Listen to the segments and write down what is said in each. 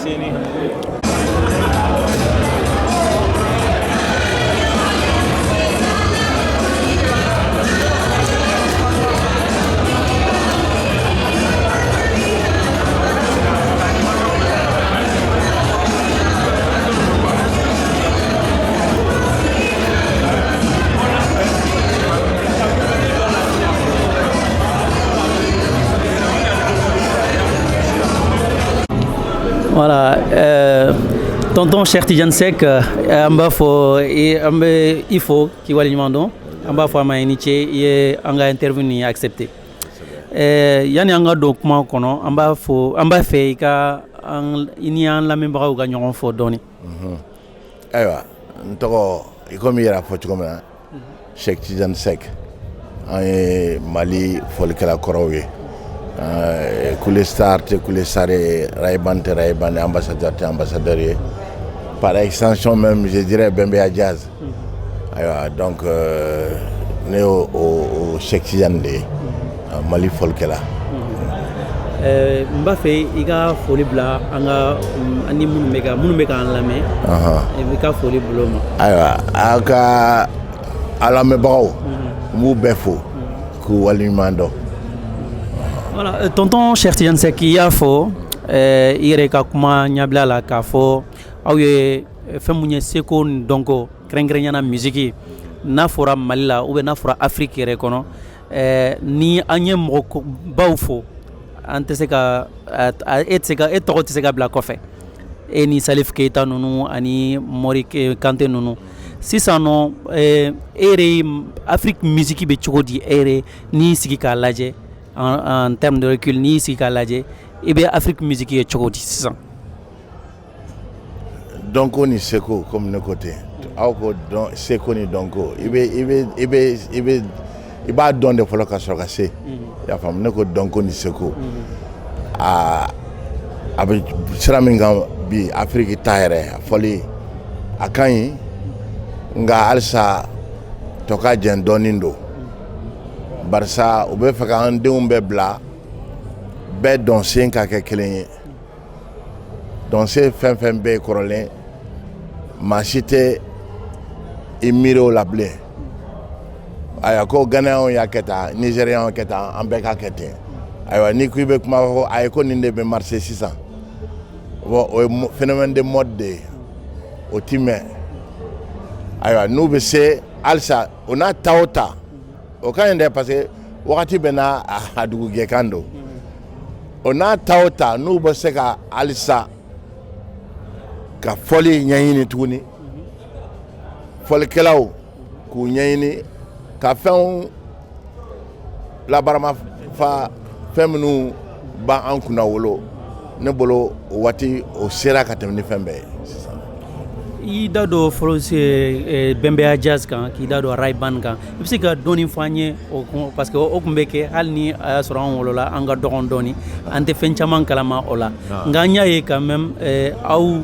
sini. Voilà, tonton Cheikh Tidiane Seck amba fo ambe ifo ki wali nyamando amba fo ma iniche ye anga intervenir accepté yani anga do kuma kono amba fe ka ini an la memba ga nyon fo doni aywa ntoko ikomi yara fo chukoma Cheikh Tidiane Seck ay Mali folkala korowe kule starte kule sare raibante ambassadeur par extension même je dirais Bembea Jazz donc né au Cheikh Tidiane de Mali folkela mba fe iga foli bla anga ani munu meka an lame e ka foli bloma aywa aka alame bawo mu befo ku walimando. Voilà, tonton Cheikh Tidiane Seck yafo ire ka kuma nyabla la ka fo awye femunye seko donko krengrenya musique na fora Mali la ou na fora Afrique rekono ni anye moko bawfo anteseka etseka bla kofe eni Salif Keita nunu ani Mori Kanté nunu sisano ere Afrique musique be chogodi ere ni sigika laje en termes de recul ni si kalaje et bien Afrique musique est chokoti 6 ans donc on est seko comme nos côté ako donc seko ni donc ibe iba don de folo ka soka se ya fam ne ko donc on est seko abe siraminga bi Afrique taire foli akan nga alsa toka jen donindo barsa o be faka an denw bɛ bila bɛɛ dɔnsen ka kɛ kelen ye dɔnsen fɛn fɛn bɛ kɔrɔlen maa si tɛ i miiri o la bilen ayiwa ko ganayɛnw y'a kɛ tan nigériens kɛ tan an bɛɛ ka kɛ ten ayiwa ni ko i bɛ kuma fɔ ayi ko nin de bɛ marché sisan bon o ye phénomène de mode de ye o ti mɛn ayiwa n'u bɛ se halisa o n'a ta o ta o ka ɲi dɛ parce que wagati bɛ n'a a dugujɛkan don o n'a ta o ta n'u bɛ se ka halisa ka fɔli ɲɛɲini tuguni fɔlikɛlaw k'u ɲɛɲini ka fɛnw labarama fa fɛn minnu b'an kunna wolo ne bolo o waati o sera ka tɛmɛ ni fɛn bɛɛ ye. I da do fɔlɔ se Bembea Jazz kan k'i da do Rai Band kan i bɛ se ka dɔɔni fɔ an ye parce que o tun bɛ kɛ hali ni a y'a sɔrɔ an wolola an ka dɔgɔn dɔɔni an tɛ fɛn caman kalama o la nka an y'a ye quand même aw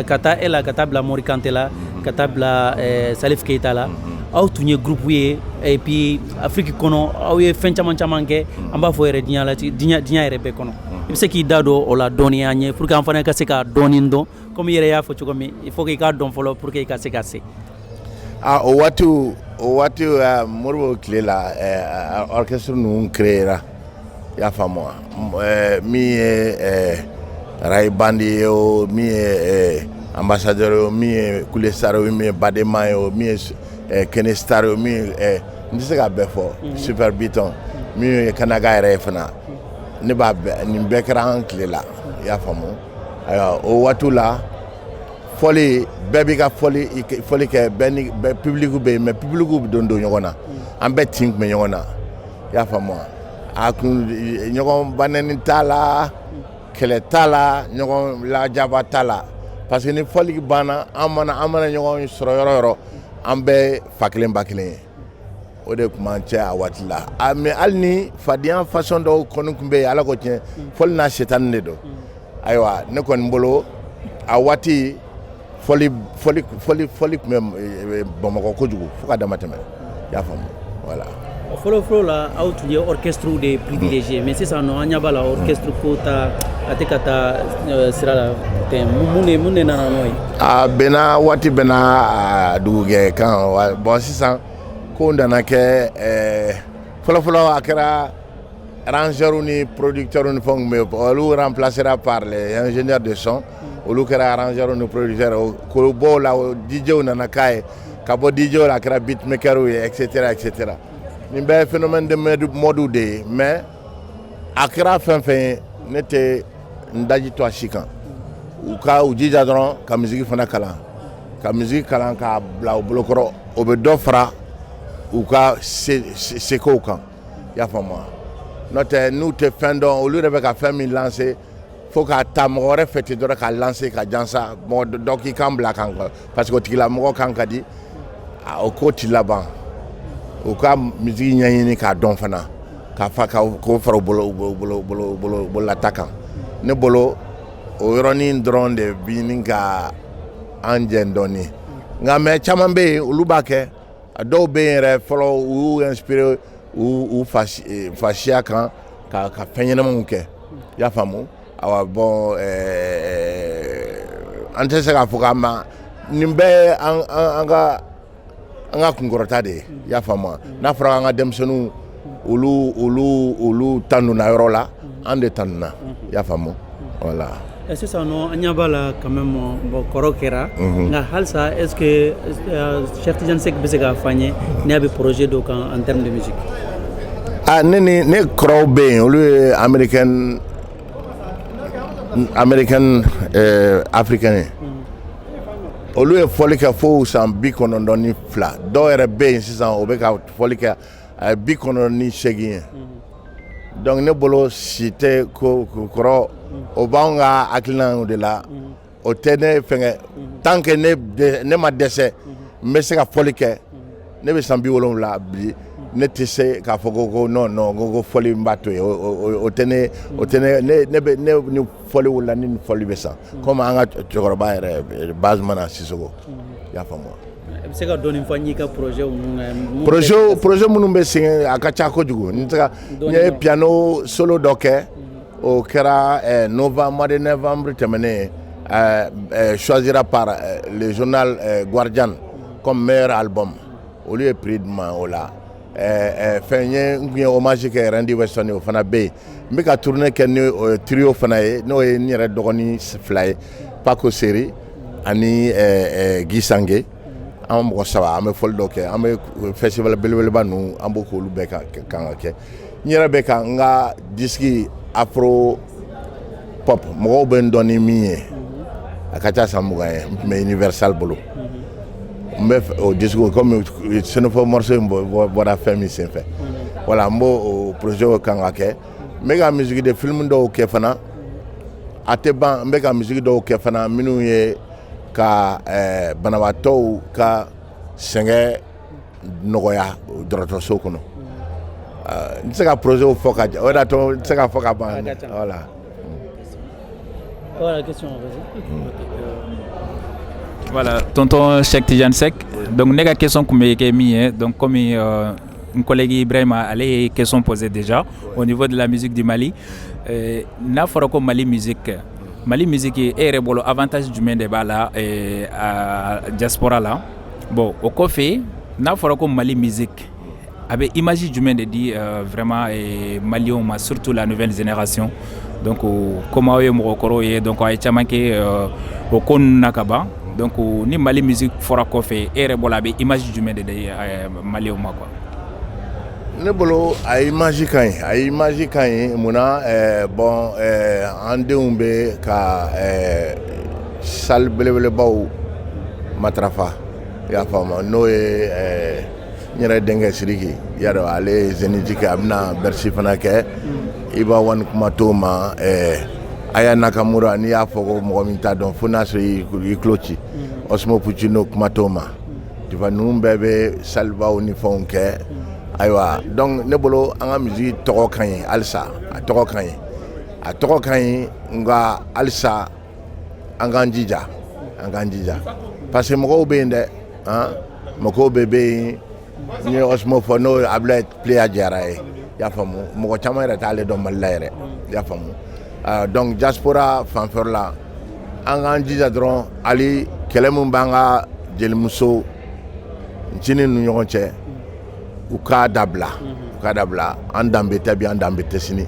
ka taa e la ka taa bila Mori Kanté la ka taa bila Salif Keita la aw tun ye groupe ye et puis Afrique kɔnɔ aw ye fɛn caman kɛ an b'a fɔ yɛrɛ diɲɛ yɛrɛ bɛɛ kɔnɔ i bɛ se k'i da don o la dɔɔni an ye pour que an fana ka se ka dɔɔni dɔn comme i yɛrɛ y'a fɔ cogo min il faut que i k'a dɔn fɔlɔ pour que i ka se ka se. O waati Moribo tile la orchestre ninnu créera i y'a faamu wa min ye Rai Band ye o min ye ambassadeur ye o min ye Kule Star ye o min ye Badema ye o min ye Kene Star ye o min ye n tɛ se ka bɛɛ fɔ Super Biton min ye Kanaga yɛrɛ ye fana ne b'a nin bɛɛ kɛra an tile la i y'a faamu ayiwa o waatiw la fɔli bɛɛ b'i ka fɔli kɛ bɛɛ public bɛ yen mais public bɛ don ɲɔgɔn na an bɛɛ tin tun bɛ ɲɔgɔn na i y'a faamu a kun ɲɔgɔn banɛni t'a la kɛlɛ t'a la ɲɔgɔn lajaba t'a la parce que ni fɔli banna an mana ɲɔgɔn sɔrɔ yɔrɔ o yɔrɔ an bɛɛ fa kelen ba kelen ye o de tun b'an cɛ a waati la mais hali ni fadenya façon dɔw kɔni tun bɛ yen ala ko tiɲɛ fɔli n'a setani de don ayiwa ne kɔni bolo a waati fɔli tun bɛ Bamakɔ kojugu fo ka dama tɛmɛ i y'a faamu voilà. Fɔlɔ la aw tun ye orchestre de privilégié mais sisan nɔ an ɲɛ b'a la orchestre ko ta ate ka taa sira la ten mun de nana n'o ye. A bɛnna waati bɛnna dugukɛ kan bon sisan ko nana kɛ fɔlɔfɔlɔ a kɛra arrangeurs ni producteurs ni fɛnw bɛ olu remplacera par les ingénieurs de son olu kɛra arrangeurs ni producteurs ko bɔ la DJw nana k'a ye ka bɔ DJw la a kɛra beatmakers ye etc. nin bɛɛ phénomène de mode de ye mais a kɛra fɛn fɛn ye ne tɛ n daji to a si kan u jija dɔrɔn ka musique fana kalan ka musique kalan k'a bila u bolokɔrɔ o bɛ dɔ fara u ka sekow kan i y'a faamu wa n'o tɛ n'u tɛ fɛn dɔn olu yɛrɛ bɛ ka fɛn min lancer fo k'a ta mɔgɔ wɛrɛ fɛ ten dɔrɔn k'a lancer ka jansa mɔgɔ dɔ k'i kan bila kan parce que o tigilamɔgɔ kan ka di o ko ti laban u ka musique ɲɛɲini k'a dɔn fana k'a fa k'o fara u bololata kan ne bolo o yɔrɔnin dɔrɔn de bi ni ka an jɛ dɔɔnin nka mais caman bɛ yen olu b'a kɛ a dɔw bɛ yen yɛrɛ fɔlɔ u y'u inspiré u fasiya kan ka fɛn ɲɛnamaw kɛ i y'a faamu awa bon an tɛ se k'a fɔ k'a ma nin bɛɛ an ka kunkɔrɔta de ye i y'a faamu n'a fɔra an ka denmisɛnninw olu tandunna yɔrɔ la an de tandunna i y'a faamu voilà. Sisan nɔ an ɲɛ b'a la quand même bon kɔrɔ kɛra nka halisa est ce que Cheikh Tidiane Seck bɛ se k'a fɔ an ye n'i y'a bɛ projet dɔ kan en termes de musique. ne kɔrɔw bɛ yen olu ye Americaine africaine ye olu ye fɔli kɛ fo san 92 dɔw yɛrɛ bɛ yen sisan o bɛ ka fɔli kɛ 98 ye donc ne bolo si tɛ ko kɔrɔ o b'anw ka hakilinaw de la o tɛ ne fɛngɛ tant que ne ma dɛsɛ n bɛ se ka fɔli kɛ ne bɛ san 70 bi ne tɛ se k'a fɔ ko non ko fɔli n b'a to yen o tɛ ne bɛ ne ni fɔli wulila ni fɔli bɛ san comme an ka cɛkɔrɔba yɛrɛ Bazumana Sisoko i y'a faamu. I bɛ se ka dɔɔni fɔ n ye i ka projet ninnu. projet minnu bɛ sen a ka ca kojugu n ye piano solo dɔ kɛ o kɛra mois de novembre tɛmɛnen choisira par le journal Guardian comme meilleur album olu ye prix ma o la fɛn ye n kun ye hommage kɛ Randy Weston o fana bɛ yen n bɛ ka tournée kɛ ni trio fana ye n'o ye n yɛrɛ dɔgɔnin 2 ye Paco Seri ani Guy Sange an mɔgɔ 3 an bɛ fɔli dɔ kɛ an bɛ festival belebeleba ninnu an b'o k'olu bɛɛ kan ka kɛ n yɛrɛ bɛ ka n ka disque afro pop mɔgɔw bɛ n dɔn ni min ye a ka ca san 20 ye n tun bɛ Universal bolo n bɛ o disque comme Senufo morceau in bɔra fɛn min senfɛ voilà n b'o projet kan ka kɛ n bɛ ka musique de film dɔw kɛ fana a tɛ ban n bɛ ka musique dɔw kɛ fana minnu ye ka banabaatɔw ka sɛgɛn nɔgɔya dɔgɔtɔrɔso kɔnɔ n tɛ se ka projet fɔ ka ja o de y'a to n tɛ se ka fɔ ka ban voilà. Voilà, question, vas-y. Voilà, tonton Cheikh Tidiane Seck. Donc, la question que je donc comme un collègue Ibrahim a question posée déjà au niveau de la musique du Mali. N'a pas comme Mali musique est le avantage du monde là à diaspora là. Bon, au café, n'a pas comme Mali musique. Avec image du monde dit vraiment Mali surtout la nouvelle génération. Donc comment est Morokoro et donc a été manqué au kon nakaba. Donc ni Mali musique fora café et rebola be image du monde de Mali quoi. Ne bolo a image kan muna bon andenw be ka salle belebelebaw matrafa ya fama no ye nyere denge siriki yaro ale zenitike abna Bercy fana ke iba wan kumatoma aya Nakamura ni y'a fɔ ko mɔgɔ min t'a dɔn fo n'a sɔrɔ i cloci Osmo Puccino kumatoma tifa ninnu bɛɛ bɛ salibaw ni fɛnw kɛ ayiwa donc ne bolo an ka musique tɔgɔ ka ɲi halisa a tɔgɔ ka ɲi nka halisa an k'an jija parce que mɔgɔw bɛ yen dɛ mɔgɔw bɛ yen n ye Osmo fɔ n'o Ablaye Pleya Jara ye i y'a faamu mɔgɔ caman yɛrɛ t'ale dɔn Mali la yɛrɛ i y'a faamu donc diaspora fanfɛr la an k'an jija dɔrɔn hali kɛlɛ min b'an ka jelimuso ncini ni ɲɔgɔn cɛ u k'a dabila an danbe tɛ bi an danbe tɛ sini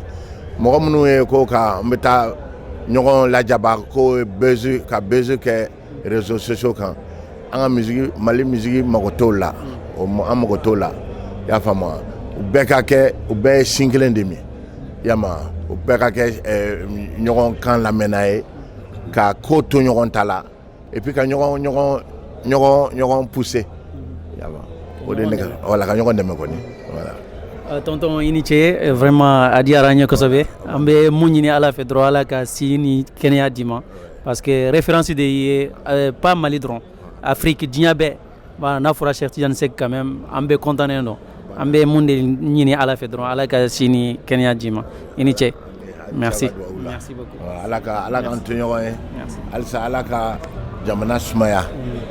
mɔgɔ minnu ye ko ka n bɛ taa ɲɔgɔn lajaba ko ka bezi kɛ réseaux sociaux kan an ka musique Mali musique mago t'o la an mago t'o la i y'a faamu wa u bɛɛ ka kɛ u bɛɛ ye sin kelen de min i y'a mɛn u bɛɛ ka kɛ ɲɔgɔn kan lamɛnna ye ka ko to ɲɔgɔn ta la et puis ka ɲɔgɔn pousser i y'a mɛn o de ne ka wala ka ɲɔgɔn dɛmɛ kɔni voilà. Tonton i ni ce vraiment a diyara an ye kosɛbɛ an bɛ mun ɲini Ala fɛ dɔrɔn Ala ka si ni kɛnɛya d'i ma parce que référence de ye pas Mali dɔrɔn Afrique diɲɛ bɛɛ n'a fɔra Cheikh Tidiane Seck quand même an bɛ content don an bɛ mun de ɲini Ala fɛ dɔrɔn Ala ka si ni kɛnɛya d'i ma i ni ce merci beaucoup Ala k'an to ɲɔgɔn ye halisa Ala ka jamana sumaya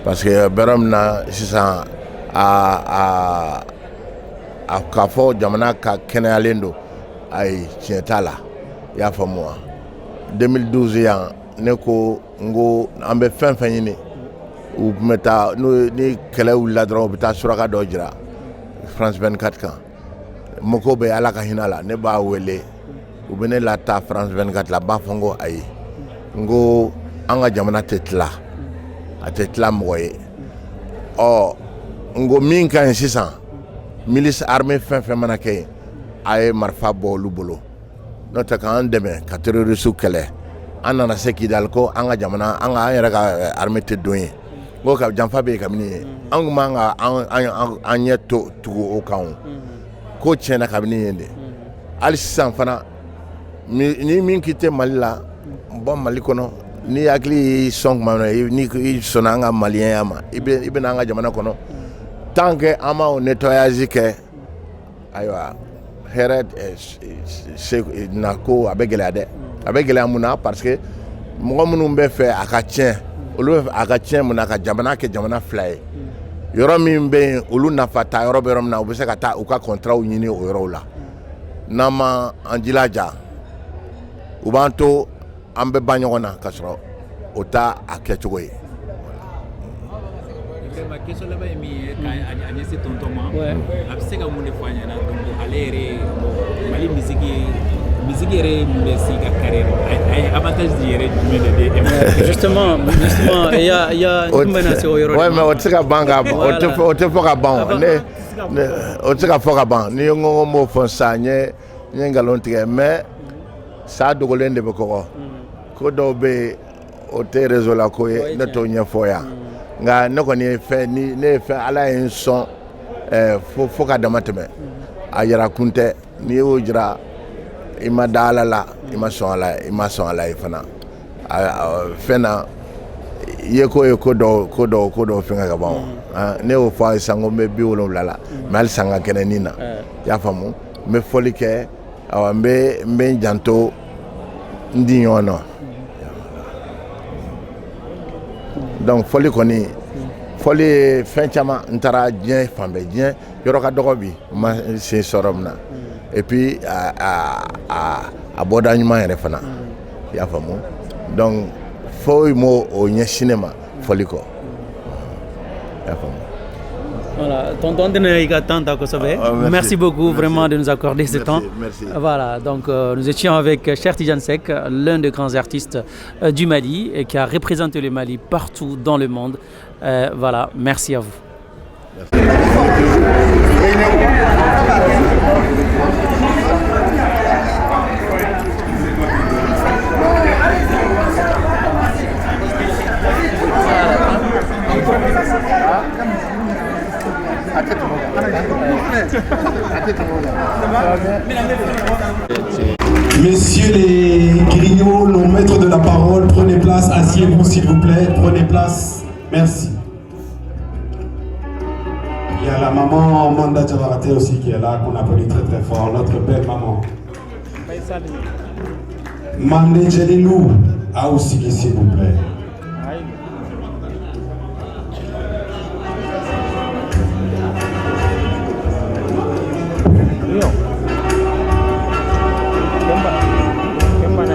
parce que bɛrɛ min na sisan k'a fɔ jamana ka kɛnɛyalen don ayi tiɲɛ t'a la i y'a faamu wa 2012 yan ne ko n ko an bɛ fɛn fɛn ɲini u tun bɛ taa ni kɛlɛ wulila dɔrɔn u bɛ taa suraka dɔ jira France 24 kan mɔgɔw bɛ Ala ka hinɛ la ne b'a wele u bɛ ne lataa France 24 la n b'a fɔ n ko ayi n ko an ka jamana tɛ tila a tɛ tila mɔgɔ ye n ko min ka ɲi sisan milice armée fɛn fɛn mana kɛ yen a ye marifa bɔ olu bolo n'o tɛ k'an dɛmɛ ka terroriste kɛlɛ an nana se Kidali ko an ka jamana an yɛrɛ ka armée tɛ don yen n ko ka janfa bɛ yen kabini yen an tun b'an ka an ɲɛ tugu o kan ko tiɲɛna kabini yen de hali sisan fana ni min k'i tɛ Mali la bɔ Mali kɔnɔ ni hakili y'i sɔn tuma min na n'i sɔnna an ka maliyɛnya ma i bɛ n'an ka jamana kɔnɔ tant que an ma o nettoyage kɛ ayiwa hɛrɛ na ko a bɛ gɛlɛya dɛ a bɛ gɛlɛya mun na parce que mɔgɔ minnu bɛ fɛ a ka tiɲɛ olu bɛ a ka tiɲɛ mun na ka jamana kɛ jamana fila ye yɔrɔ min bɛ yen olu nafa ta yɔrɔ bɛ yɔrɔ min na u bɛ se ka taa u ka contrat ɲini o yɔrɔw la n'an ma an jilaja u b'an to an bɛ ba ɲɔgɔn na ka sɔrɔ o t'a a kɛcogo ye. Question là-bas est mis à Niasse tonton moi. A se ka mun de fɔ an ɲɛna donc ale yɛrɛ Mali musique yɛrɛ bɛ se ka carrière a ye avantage di yɛrɛ jumɛn de di justement il y a jumɛn na se o yɔrɔ ouais mais o tɛ se ka ban ka ban o tɛ fɔ ka ban o tɛ se ka fɔ ka ban ni n ko n b'o fɔ sisan n ye nkalon tigɛ mais sa dogolen de bɛ kɔgɔ ko dɔw bɛ yen o tɛ réseau la ko ye ne t'o ɲɛfɔ yan nka ne kɔni ye fɛn ne ye fɛn Ala ye n sɔn fo ka dama tɛmɛ a yɛrɛ kun tɛ n'i y'o jira i ma da Ala la i ma sɔn Ala ye fana fɛn na i ye ko ye ko dɔw fɛngɛ ka ban ne y'o fɔ a ye sisan ko n bɛ 70 la mais hali san ka kɛnɛ nin na i y'a faamu n bɛ fɔli kɛ n bɛ n janto n di ɲɔgɔn na donc fɔli kɔni fɔli ye fɛn caman n taara diɲɛ fan bɛɛ diɲɛ yɔrɔ ka dɔgɔ bi n ma sen sɔrɔ min na et puis a bɔda ɲuman yɛrɛ fana i y'a faamu donc foyi m'o ɲɛsin ne ma fɔli kɔ i y'a faamu. Voilà, tonton merci beaucoup vraiment de nous accorder ce temps. Merci. Voilà, donc nous étions avec Cheikh Tidiane Seck, l'un des grands artistes du Mali et qui a représenté le Mali partout dans le monde. Voilà, merci à vous. Merci. Messieurs les grignots, nos maîtres de la parole, prenez place, asseyez-vous s'il vous plaît, prenez place, merci. Il y a la maman Manda Djabarate aussi qui est là, qu'on applaudit très très fort, notre belle maman. Mandé Djelilou, a aussi s'il vous plaît. Kemana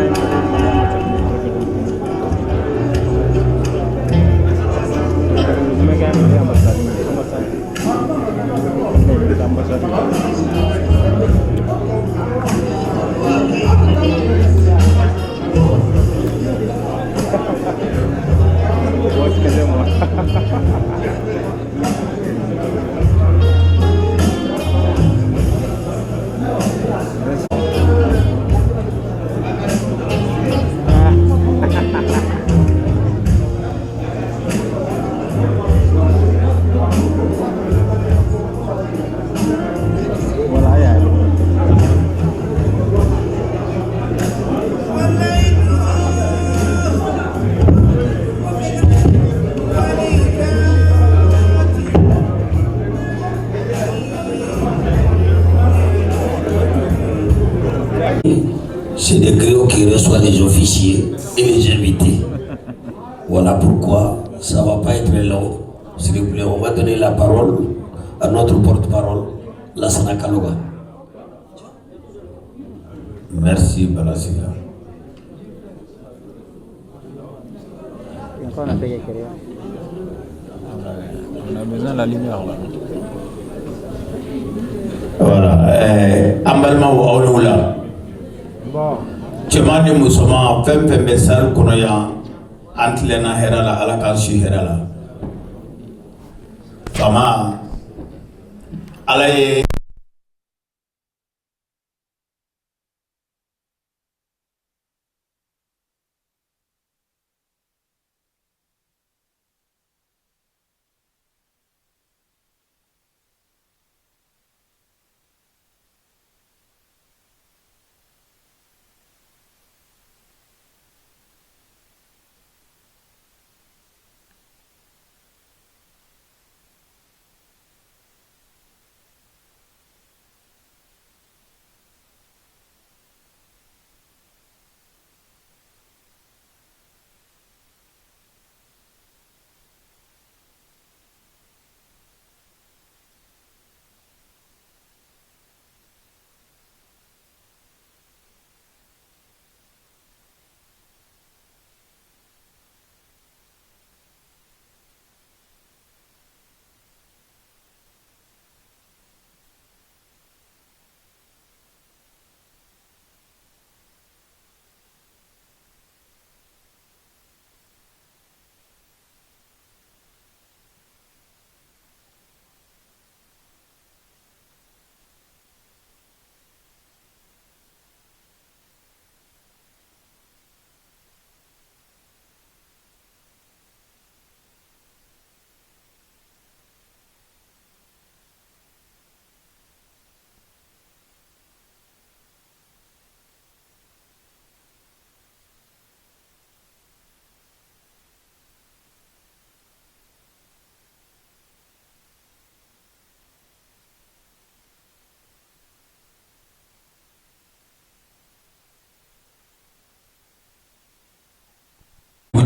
officiers et les invités. Voilà pourquoi ça ne va pas être long. S'il vous plaît, on va donner la parole à notre porte-parole, Lassana Kaloga. Merci, Balasila. On a besoin de la lumière là. Voilà. Ambalma ou Aoula. Bon. Tu m'as dit, Moussama, femme message qu'on a entre les Herala à la Kansu Herala. Fama. Alaye.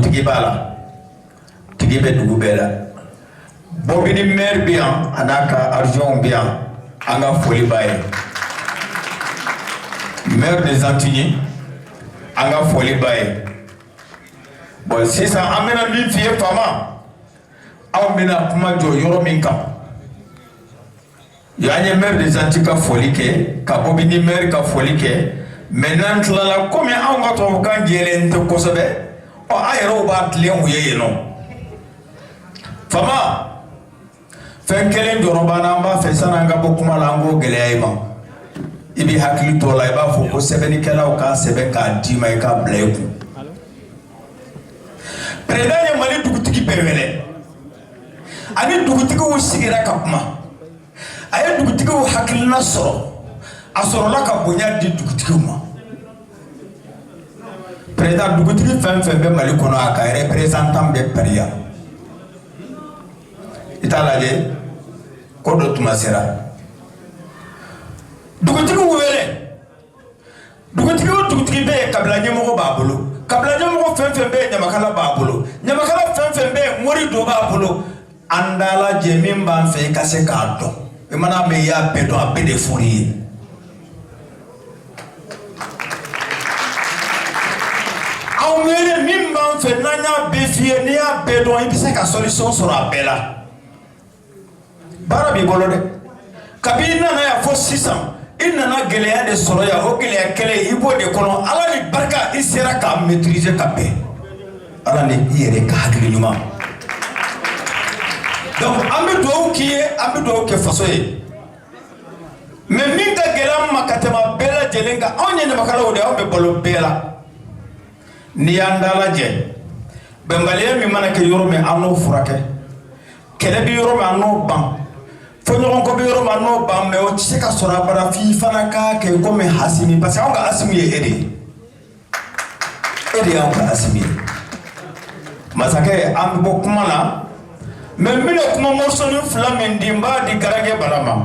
Tigi bala tigi be dugu bɛɛ la bobini maire bi yan a n'a ka argent bi yan an ka foli b'a ye maire des Antilles an ka foli b'a ye bon sisan an bɛna min f'i ye faama anw bɛna kuma jɔ yɔrɔ min kan y'an ye maire des Antilles ka foli kɛ ka bobini maire ka foli kɛ maintenant tilala komi anw ka tubabukan jɛlen tɛ kosɛbɛ a yɛrɛw b'a tilen u ye yen nɔ fama fɛn kelen dɔrɔn b'an an b'a fɛ san'an ka bɔ kuma la an k'o gɛlɛya i ma i b'i hakili to la i b'a fɔ ko sɛbɛnnikɛlaw k'a sɛbɛn k'a d'i ma i k'a bila i kun président ye Mali dugutigi bɛɛ wele ani dugutigiw sigira ka kuma a ye dugutigiw hakilina sɔrɔ a sɔrɔla ka bonya di dugutigiw ma président dugutigi fɛn fɛn bɛ Mali kɔnɔ a ka représentant bɛ pariya i t'a lajɛ ko dɔ tuma sera dugutigiw wele dugutigi o dugutigi bɛ yen kabila ɲɛmɔgɔ b'a bolo kabila ɲɛmɔgɔ fɛn fɛn bɛ yen ɲamakala b'a bolo ɲamakala fɛn fɛn bɛ yen mori dɔ b'a bolo an t'a lajɛ min b'an fɛ i ka se k'a dɔn i mana mɛn i y'a bɛɛ dɔn a bɛɛ de fɔr'i ye. Wele min b'an fɛ n'an y'a bɛɛ f'i ye n'i y'a bɛɛ dɔn i bɛ se ka solution sɔrɔ a bɛɛ la baara b'i bolo dɛ kabi i nana yan fo sisan i nana gɛlɛya de sɔrɔ yan o gɛlɛya kɛlɛ i b'o de kɔnɔ ala ni barika i sera k'a maîtriser ka bɛn ala ni i yɛrɛ ka hakili ɲuman donc an bɛ dugawu k'i ye an bɛ dugawu kɛ faso ye mais min ka gɛlɛn ma ka tɛmɛ bɛɛ lajɛlen kan anw ye ɲamakalaw de anw bɛ balo bɛɛ la. Ni y'an da lajɛ bɛnbaliya min mana kɛ yɔrɔ min an n'o furakɛ kɛlɛ bɛ yɔrɔ min an n'o ban fɔɲɔgɔnkɔ bɛ yɔrɔ min an n'o ban mais o tɛ se ka sɔrɔ abada f'i fana k'a kɛ komi Asimi parce que anw ka Asimi ye e de ye e de y'anw ka Asimi ye masakɛ an bɛ bɔ kuma na mais n bɛna kuma morceau fila min di n b'a di Garakɛ Bala ma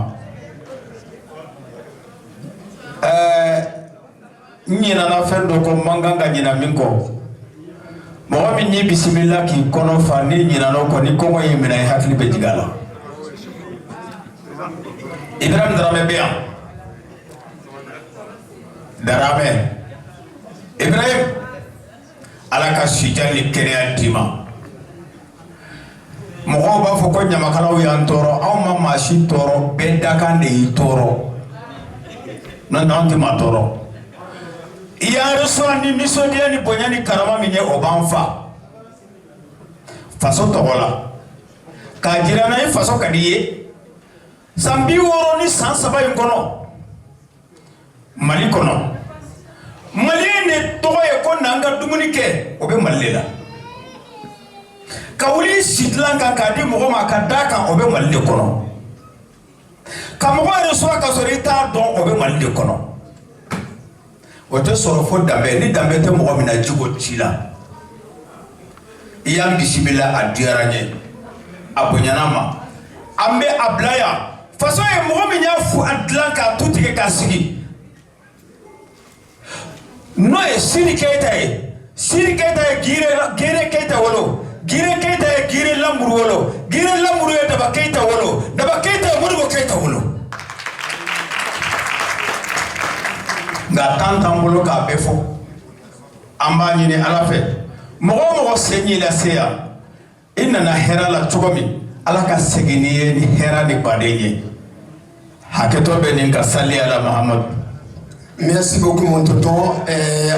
Nina na fendo ko manganga nyina minko. Mo mi ni bismillah ki kono fa ni nyina no ko ni ko ngoy mina hakli be jigala. Ibrahim Darame biya. Darame. Ibrahim ala ka sijali kene dima. Mo ba fo ko nyama kala wi antoro aw ma mashi toro be dakande yi toro. Non non ma toro. Iya reçoit ni misodia ni bonyani karama minye obanfa façon togola ka jirana yi façon kadiye sambi woro ni sansaba yin kono Mali kono Mali ne togo ye ko nanga dumuni ke obe malela ka wuli sidlanka ka di mogo ma ka daka obe Mali kono ka mogo reçoit ka sorita don obe Mali kono wote soro fo dambe ni dambe te mogo mina jigo tila iyam bisimila adiranye abonyanama ambe ablaya façon e mogo minya fu adlanka tutike kasigi no e siri keita e gire keita wolo gire keita e gire lamburu wolo gire lamburu e daba keita wolo daba keita e murigo keita wolo nga tantambolo ka befo amba nyini ala fe mogo senyi la seya inna na hera la chogomi ala ka seginiye ni hera ni badenye haketo be ninka sali ala Muhammad. Merci beaucoup mon tonton.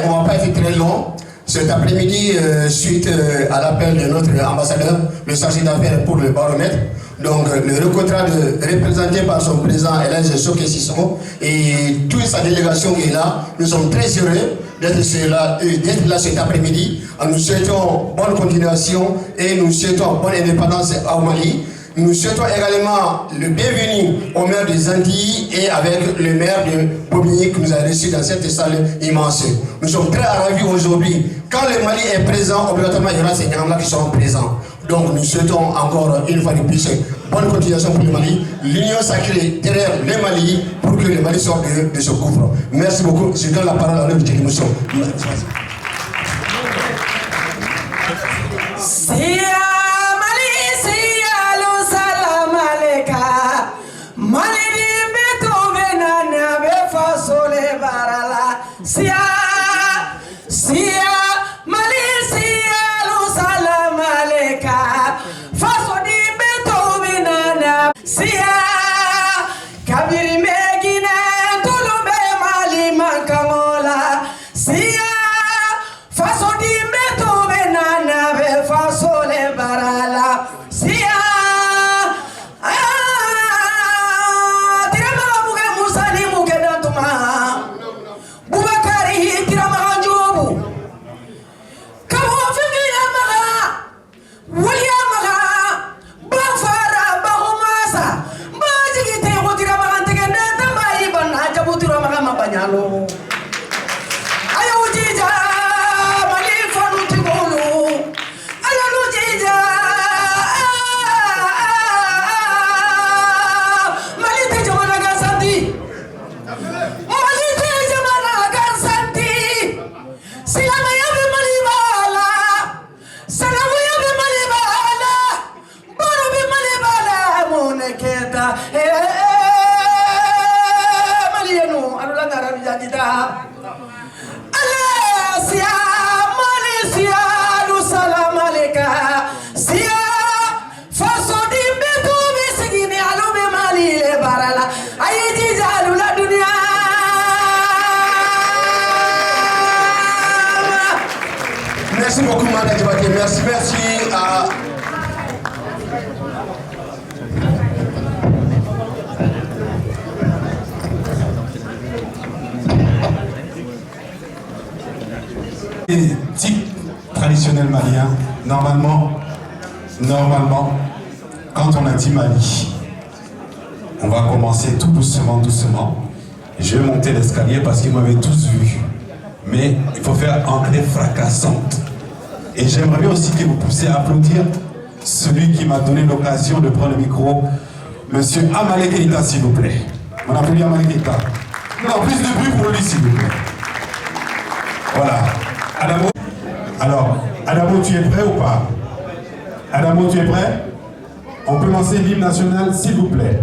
On va pas être très long. Cet après-midi, suite à l'appel de notre ambassadeur, le chargé d'affaires pour le baromètre, donc le contrat représenté par son président Elège Soké Sissoko et toute sa délégation qui est là, nous sommes très heureux d'être là cet après-midi. Nous souhaitons bonne continuation et nous souhaitons bonne indépendance au Mali. Nous souhaitons également le bienvenu au maire des Antilles et avec le maire de Bobigny qui nous a reçus dans cette salle immense. Nous sommes très ravis aujourd'hui. Quand le Mali est présent, obligatoirement il y aura ces gens-là qui seront présents. Donc nous souhaitons encore une fois de plus bonne continuation pour le Mali. L'union sacrée derrière le Mali pour que le Mali sorte de ce gouffre. Merci beaucoup. Je donne la parole à l'œuvre de l'émotion. Merci beaucoup, Madame Djibate. Merci à... Les types traditionnels maliens, normalement, quand on a dit Mali, on va commencer tout doucement. Je vais monter l'escalier parce qu'ils m'avaient tous vu. Mais il faut faire entrée fracassante. Et j'aimerais bien aussi que vous puissiez applaudir celui qui m'a donné l'occasion de prendre le micro, Monsieur Amalé Keïta, s'il vous plaît. On applaudit Amalé Keïta. Non, plus de bruit pour lui, s'il vous plaît. Voilà. Adamo. Alors, Adamo, tu es prêt ou pas? Adamo, tu es prêt? On peut lancer l'hymne national, s'il vous plaît.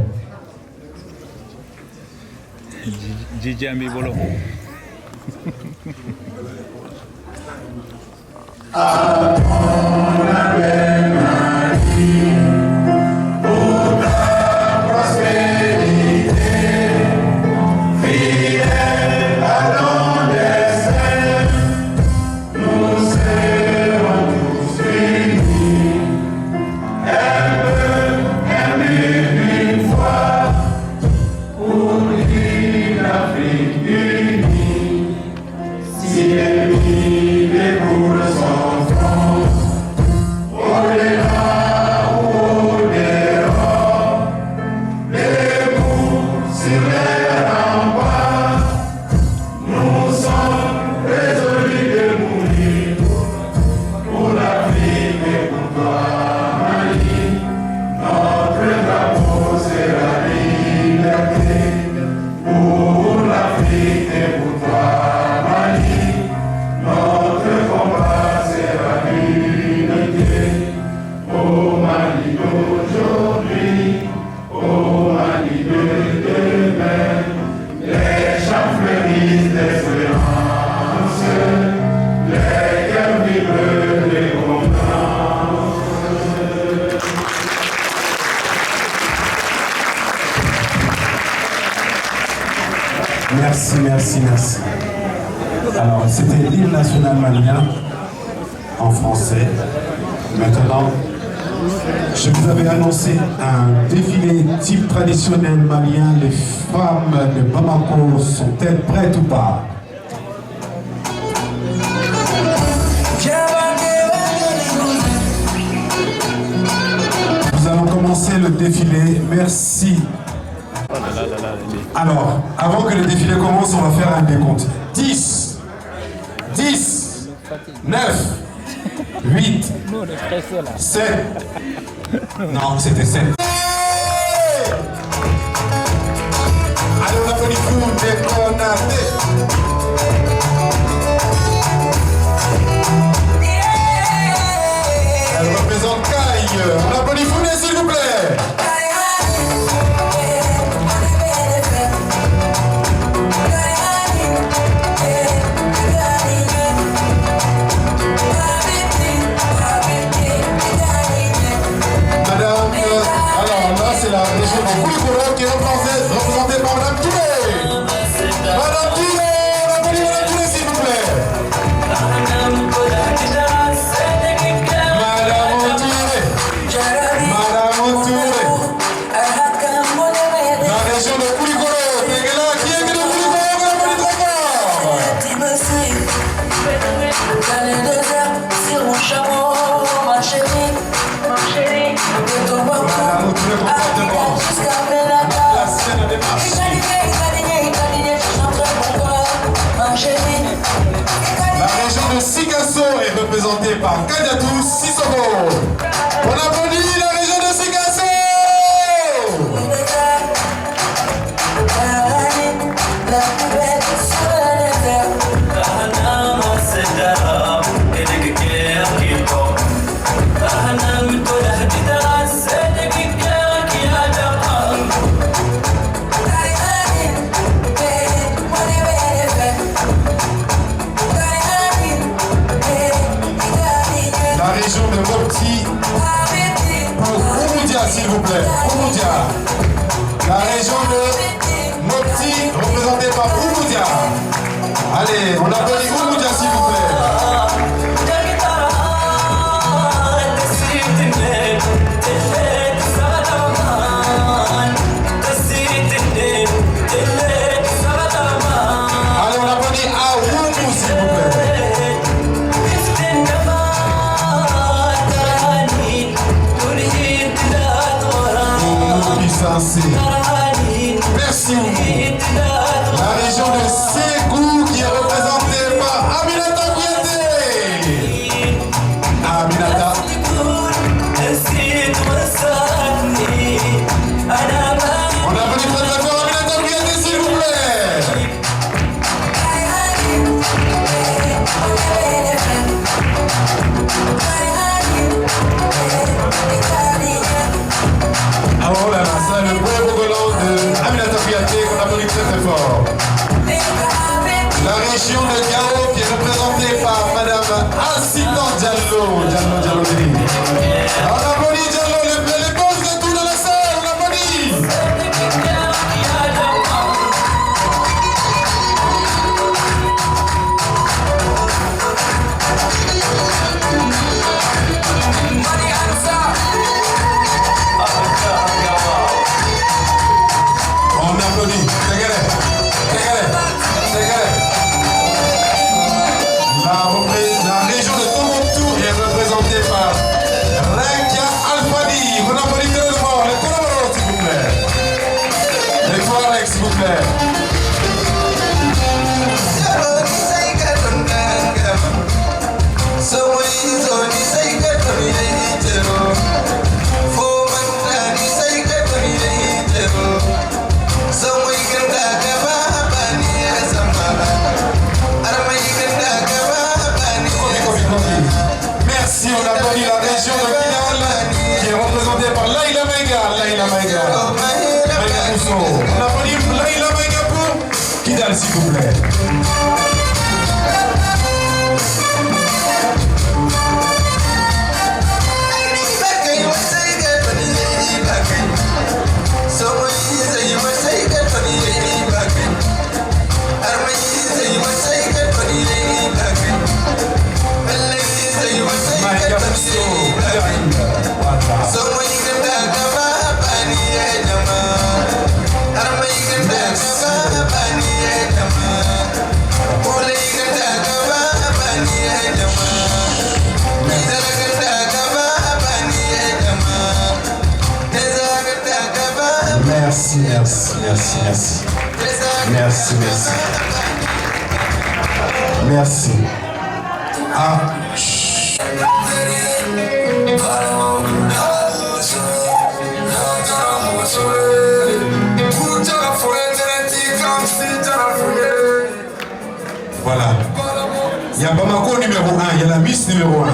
Gigi Ambibolo. Merci, merci, merci. Alors, c'était l'hymne national malien en français. Maintenant, je vous avais annoncé un défilé type traditionnel malien. Les femmes de Bamako sont-elles prêtes ou pas? Nous allons commencer le défilé. Merci. Alors, avant que le défilé commence, on va faire un décompte. 10, 10, 9, 8, 7. Non, c'était 7. Allez, on applaudit tout, déconnaté. Elle représente Caille. On applaudit Founé, s'il vous plaît. C'est la région de Koulikoro qui est représentée par Madame Touré. Madame Touré, Madame Touré, s'il vous plaît. Madame Touré. Madame Touré. La région de Koulikoro. T'es là, qui est de Koulikoro? On applaudit très fort. Dans les déserts, sur mon chameau, ma chérie. Madame Touré, comportement. La scène des marchés. La région de Sikasso est représentée par Kadiatou Sissoko. On applaudit la région de Sikasso. La région de Mopti pour Ouroudia, s'il vous plaît. Ouroudia. La région de Mopti représentée par Ouroudia. Allez, on applaudit Ouroudia, s'il vous plaît. Allez, on applaudit Aoumou, s'il vous plaît. Merci. La région de Ségou qui est représentée par Aminata Kouyaté. Aminata. On applaudit très très fort Aminata Kouyaté, s'il vous plaît. fort. La région de Gao qui est représentée par Madame Assita Diallo. Diallo. On applaudit Diallo, les bons de tout dans la salle, on applaudit. On applaudit. La région de Tombouctou est représentée par Rekia Alfani. Vous applaudissez le fort, les collaborateurs s'il vous plaît. Les Forex s'il vous plaît. Merci, on applaudit la région de Kidal qui est représentée par Laïla Maïga. On applaudit Laïla Maïga pour Kidal s'il vous plaît. Merci. Ah. Voilà. Il y a Bamako numéro 1, il y a la Miss numéro 1.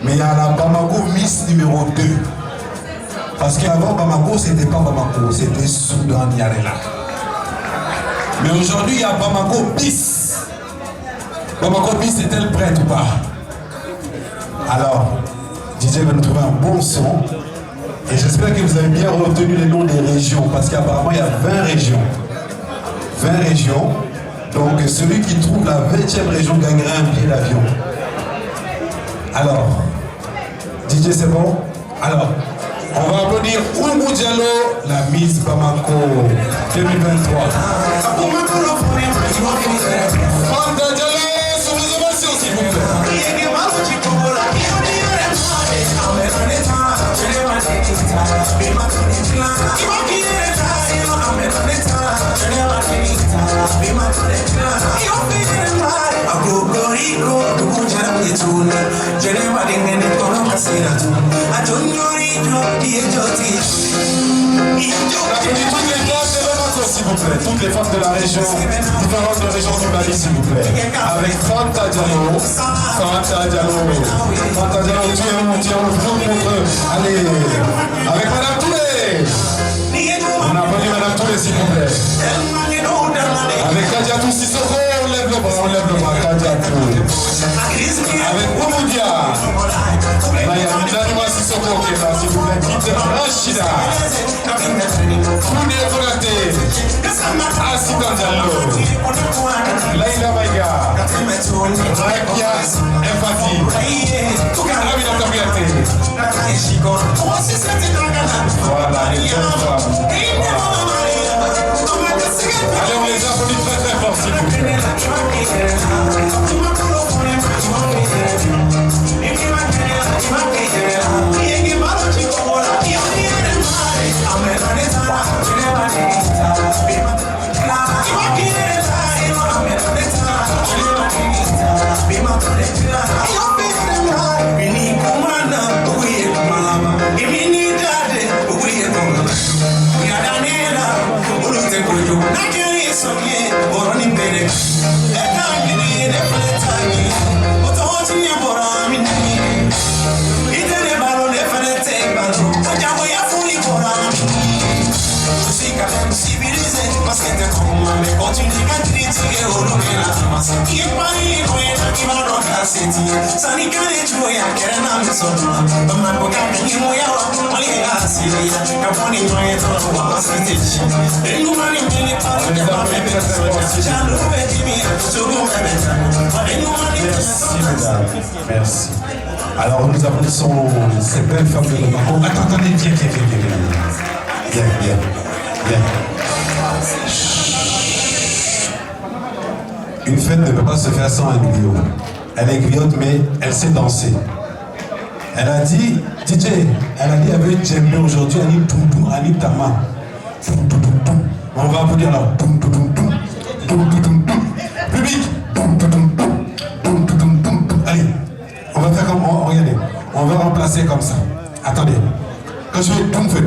Mais il y a la Bamako Miss numéro 2. Parce qu'avant Bamako, c'était pas Bamako, c'était Soudan Yarela. Mais aujourd'hui, il y a Bamako Bis. Bamako Bis est-elle prête ou pas? Alors, DJ va nous trouver un bon son. Et j'espère que vous avez bien retenu les noms des régions. Parce qu'apparemment, il y a 20 régions. 20 régions. Donc, celui qui trouve la 20e région gagnera un billet d'avion. Alors, DJ, c'est bon? Alors, on va applaudir Oumou Diallo, la Miss Bamako 2023. Fanta Diallo, sur les ovations, s'il vous plaît. Toutes les femmes de la région, différentes régions du Mali, s'il vous plaît. Avec Fanta Diallo. Fanta Diallo, tu es un contre eux. Allez, avec Madame Toulé. On applaudit Madame Toulé, s'il vous plaît. Avec Kadiatou Sissoko, on lève le bras, Kadiatou. Avec Oumoudia. Là, il y a Nanima Sissoko qui est là, s'il vous plaît. Peter Rachida. Foudé Konaté. Assita Diallo. Laïla Maïga. Rekia Alfani. Aminata Biaté. Voilà, les jeunes femmes. Allez, on les applaudit très très fort, s'il vous plaît. Nigeria, so yeah, or running better. Merci. Alors nous applaudissons ces belles femmes de Bamako. Attendez, viens. Une fête ne peut pas se faire sans un griot. Elle est griotte, mais elle sait danser. Elle a dit, DJ, elle a dit avec Djembe aujourd'hui, elle dit Toum, elle dit Tama. On va applaudir là. Public. Allez, on va faire comme, regardez, on va remplacer comme ça. Attendez, quand je fais Toum, fais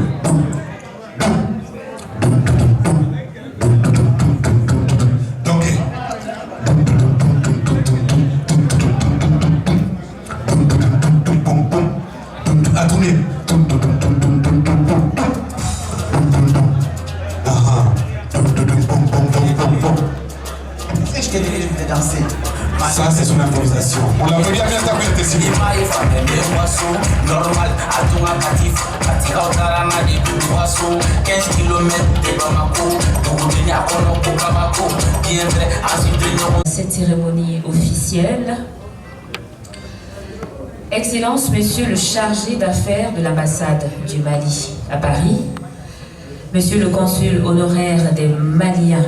ça, c'est son improvisation. On l'a bien interprété, s'il vous plaît. Cette cérémonie officielle, Excellence, Monsieur le chargé d'affaires de l'ambassade du Mali à Paris, Monsieur le consul honoraire des Maliens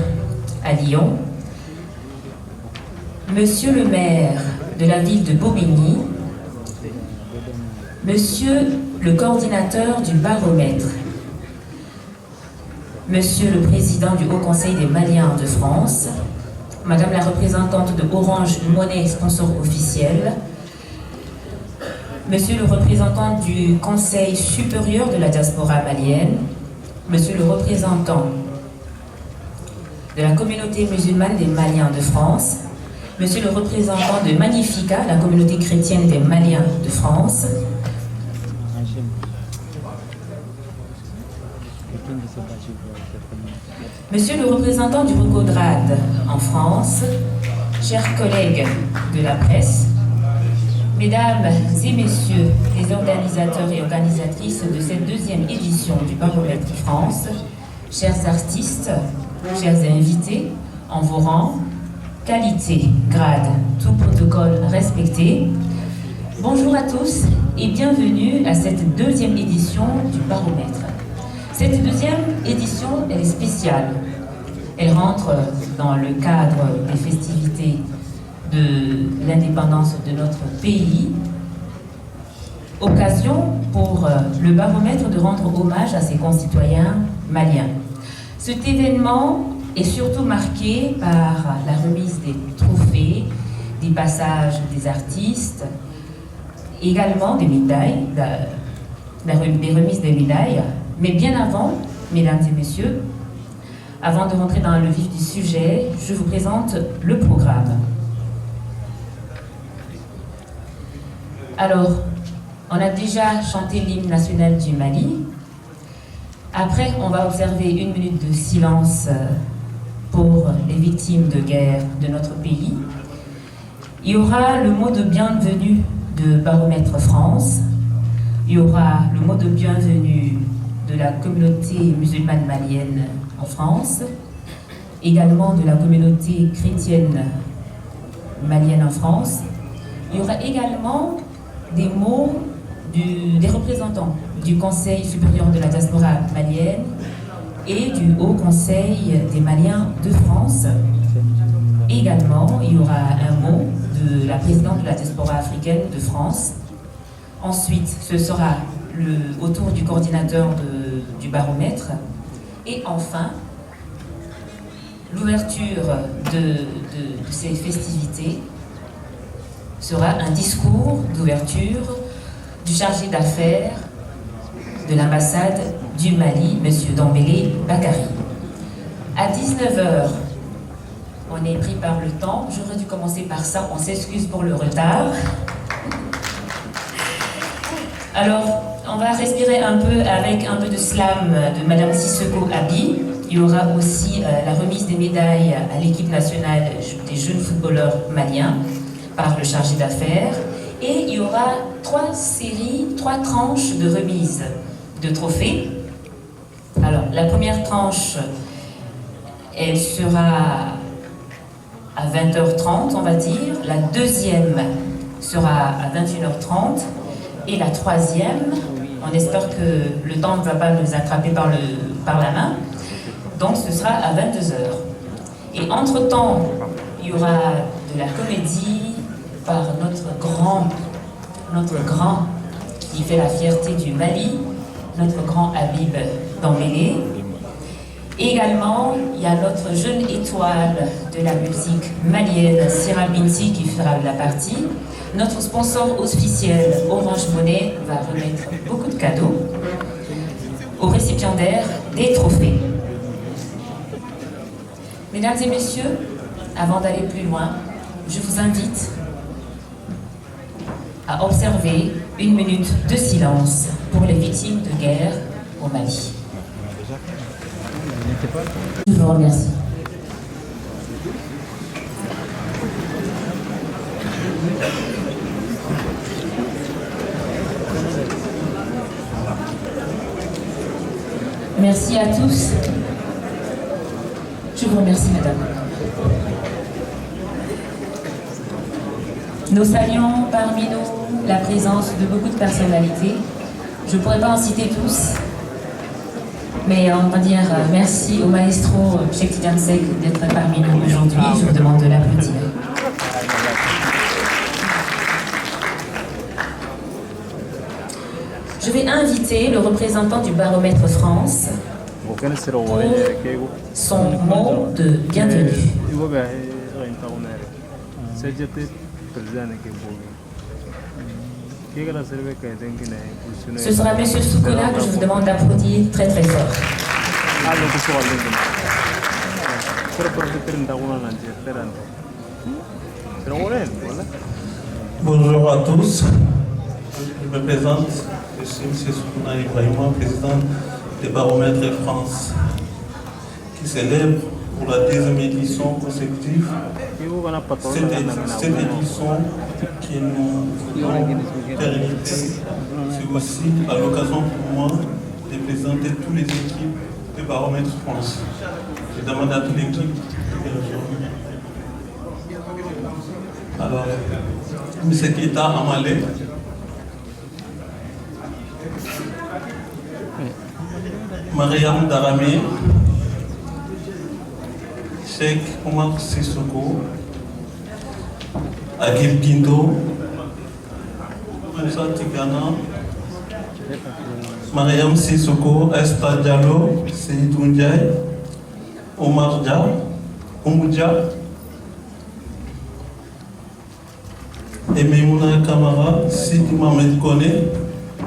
à Lyon, Monsieur le maire de la ville de Bobigny, Monsieur le coordinateur du baromètre, Monsieur le président du Haut Conseil des Maliens de France, Madame la représentante de Orange Monnaie, sponsor officiel, Monsieur le représentant du Conseil supérieur de la diaspora malienne, Monsieur le représentant de la communauté musulmane des Maliens de France, Monsieur le représentant de Magnifica, la communauté chrétienne des Maliens de France, Monsieur le représentant du Recodrad en France, chers collègues de la presse, Mesdames et Messieurs les organisateurs et organisatrices de cette deuxième édition du Baromètre France, chers artistes, chers invités, en vos rangs, qualité, grade, tout protocole respecté. Bonjour à tous et bienvenue à cette deuxième édition du Baromètre. Cette deuxième édition, elle est spéciale. Elle rentre dans le cadre des festivités de l'indépendance de notre pays. Occasion pour le Baromètre de rendre hommage à ses concitoyens maliens. Cet événement est surtout marqué par la remise des trophées, des passages des artistes, également des médailles, des remises des médailles. Mais bien avant, mesdames et messieurs, avant de rentrer dans le vif du sujet, je vous présente le programme. Alors, on a déjà chanté l'hymne national du Mali. Après, on va observer 1 minute de silence pour les victimes de guerre de notre pays. Il y aura le mot de bienvenue de Baromètre France. Il y aura le mot de bienvenue de la communauté musulmane malienne en France, également de la communauté chrétienne malienne en France. Il y aura également des mots des représentants du Conseil supérieur de la diaspora malienne et du Haut Conseil des Maliens de France. Également, il y aura un mot de la présidente de la diaspora africaine de France. Ensuite, ce sera au tour du coordinateur du baromètre. Et enfin, l'ouverture de ces festivités sera un discours d'ouverture du chargé d'affaires de l'ambassade du Mali, M. Dambélé Bakary. À 19h, on est pris par le temps. J'aurais dû commencer par ça, on s'excuse pour le retard. Alors, on on va respirer un peu avec un peu de slam de Madame Sissoko Abi. Il y aura aussi la remise des médailles à l'équipe nationale des jeunes footballeurs maliens par le chargé d'affaires. Et il y aura 3 tranches de remise de trophées. Alors, la première tranche, elle sera à 20h30, on va dire. La deuxième sera à 21h30. Et la troisième, on espère que le temps ne va pas nous attraper par la main. Donc, ce sera à 22h. Et entre-temps, il y aura de la comédie par notre grand qui fait la fierté du Mali, notre grand Habib Dambélé. Également, il y a notre jeune étoile de la musique malienne, Sira Binti, qui fera la partie. Notre sponsor officiel, Orange Money, va remettre beaucoup de cadeaux aux récipiendaires des trophées. Mesdames et messieurs, avant d'aller plus loin, je vous invite à observer 1 minute de silence pour les victimes de guerre au Mali. Je vous remercie. Merci à tous. Je vous remercie, madame. Nous saluons parmi nous la présence de beaucoup de personnalités. Je ne pourrais pas en citer tous, mais on va dire merci au maestro Cheikh Tidiane Seck d'être parmi nous aujourd'hui. Je vous demande de l'applaudir. Je vais inviter le représentant du Baromètre France pour son mot de bienvenue. Ce sera M. Soukola que je vous demande d'applaudir très très fort. Bonjour à tous, je me présente, je suis M. Soukola Ibrahima, président des Baromètres France, qui célèbre pour la 2e édition consécutive cette édition qui nous donne pérennité. C'est aussi à l'occasion pour moi de présenter toutes les équipes de Baromètres France. Je demande à toute l'équipe de rejoindre. Alors, M. Keita Amalé, Mariam Daramé, Cheikh Omar Sissoko, Agib Guindo, Moussa Tigana, Mariam Sissoko, Esta Diallo, Seydou Ndiaye, Omar Dia, Oumoudia, et Memouna Kamara, Sidi Mohamed Kone,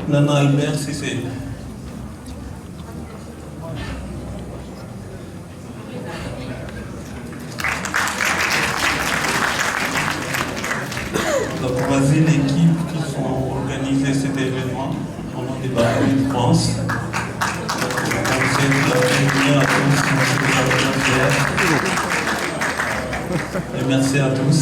Nana Albert Sissé. Donc voici l'équipe qui sont organisées cet événement au nom des Baromètres de France. Donc c'est la bienvenue à tous, et merci à tous.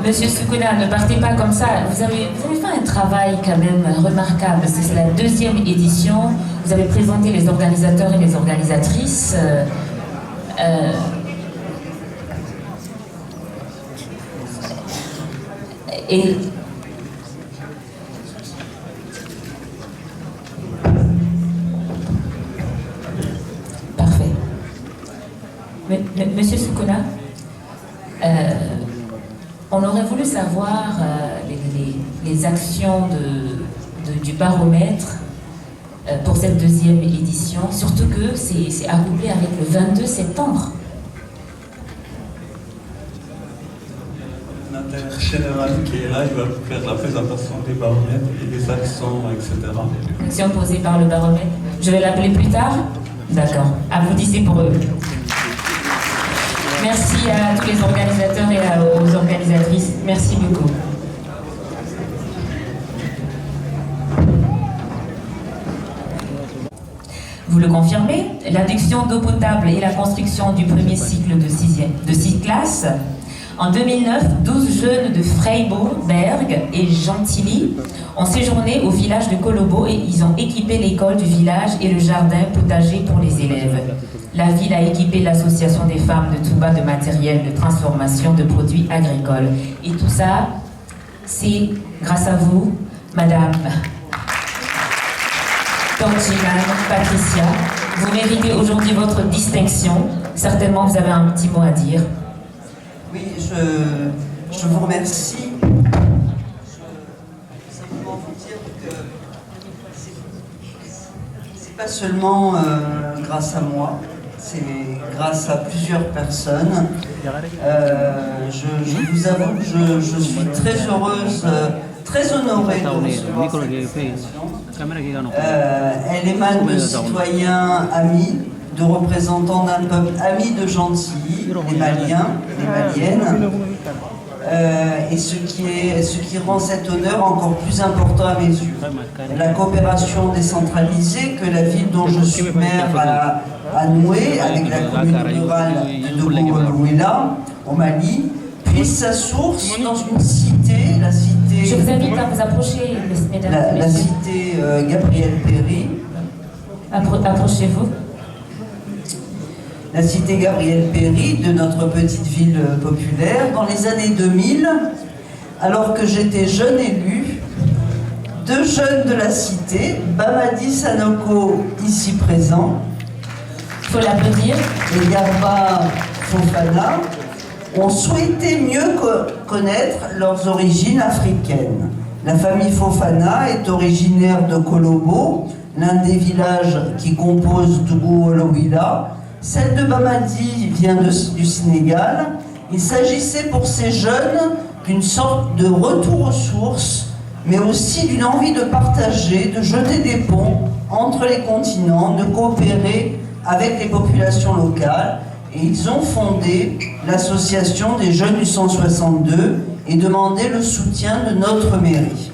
Monsieur Soukola, ne partez pas comme ça. Vous avez fait un travail quand même remarquable. C'est la 2e édition. Vous avez présenté les organisateurs et les organisatrices. Et parfait. Monsieur Soukola, on aurait voulu savoir les actions du baromètre pour cette 2e édition, surtout que c'est accouplé avec le 22 septembre. Général qui est là, il va faire la présentation des baromètres et des actions, etc. Actions posées par le baromètre. Je vais l'appeler plus tard. D'accord. Applaudissez pour eux. Merci à tous les organisateurs et aux organisatrices. Merci beaucoup. confirmer, l'adduction d'eau potable et la construction du premier cycle de 6 classes. En 2009, 12 jeunes de Freiburg, Berg et Gentilly ont séjourné au village de Kolobo et ils ont équipé l'école du village et le jardin potager pour les élèves. La ville a équipé l'association des femmes de Touba de matériel de transformation de produits agricoles. Et tout ça, c'est grâce à vous, Madame Torchiman, Patricia. Vous méritez aujourd'hui votre distinction. Certainement, vous avez un petit mot à dire. Oui, je vous remercie. Je veux simplement vous dire que c'est pas seulement grâce à moi, c'est grâce à plusieurs personnes. Je vous avoue que je suis très heureuse, très honorée de recevoir cette distinction. Elle émane de citoyens amis, de représentants d'un peuple ami de Gentilly, les Maliens, les Maliennes, et ce qui rend cet honneur encore plus important à mes yeux. La coopération décentralisée que la ville dont je suis maire a nouée avec la commune rurale de Dogo-Louéla, au Mali, puise sa source dans une cité, la cité... Je vous invite à vous approcher, mesdames et messieurs. La cité Gabriel Péry. Approchez-vous. La cité Gabriel Péry de notre petite ville populaire. Dans les années 2000, alors que j'étais jeune élu, 2 jeunes de la cité, Bamadi Sanoko, ici présent, il faut l'applaudir, et Yarba Fofana, ont souhaité mieux connaître leurs origines africaines. La famille Fofana est originaire de Kolobo, l'un des villages qui composent Dougou-Olowila. Celle de Bamadi vient du Sénégal. Il s'agissait pour ces jeunes d'une sorte de retour aux sources, mais aussi d'une envie de partager, de jeter des ponts entre les continents, de coopérer avec les populations locales. Et ils ont fondé l'association des jeunes du 162 et demandé le soutien de notre mairie.